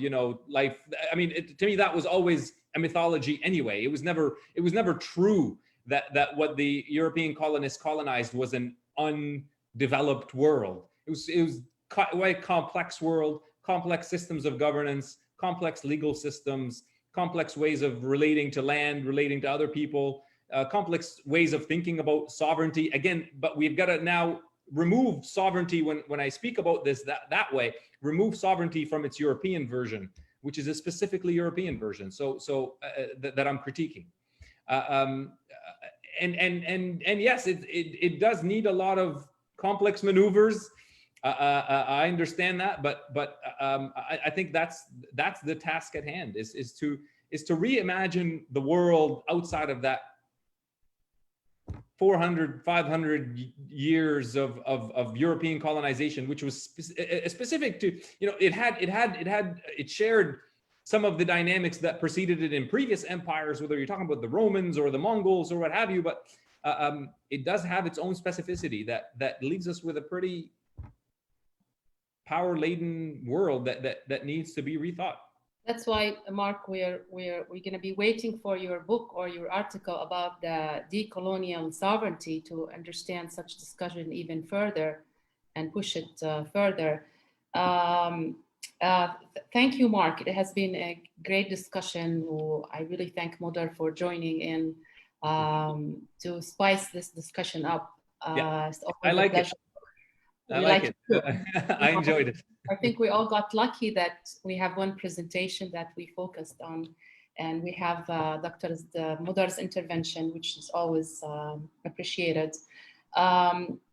life. I mean, to me that was always a mythology anyway. It was never true that what the European colonists colonized was an undeveloped world. It was quite complex world, complex systems of governance, complex legal systems, complex ways of relating to land, relating to other people, complex ways of thinking about sovereignty. Again, but we've got to now remove sovereignty when I speak about this that way, remove sovereignty from its European version, which is a specifically European version. So that I'm critiquing. And yes, it does need a lot of complex maneuvers. I understand that, but I think that's the task at hand is to reimagine the world outside of that 400, 500 years of European colonization, which was specific to, it shared some of the dynamics that preceded it in previous empires, whether you're talking about the Romans or the Mongols or what have you, but it does have its own specificity that leaves us with a pretty power-laden world that needs to be rethought. That's why, Mark, we're going to be waiting for your book or your article about the decolonial sovereignty to understand such discussion even further and push it further. Thank you, Mark. It has been a great discussion. I really thank Modar for joining in. to spice this discussion up. I like it. I like it. I enjoyed it. I think we all got lucky that we have one presentation that we focused on, and we have Dr. Mudar's intervention, which is always appreciated.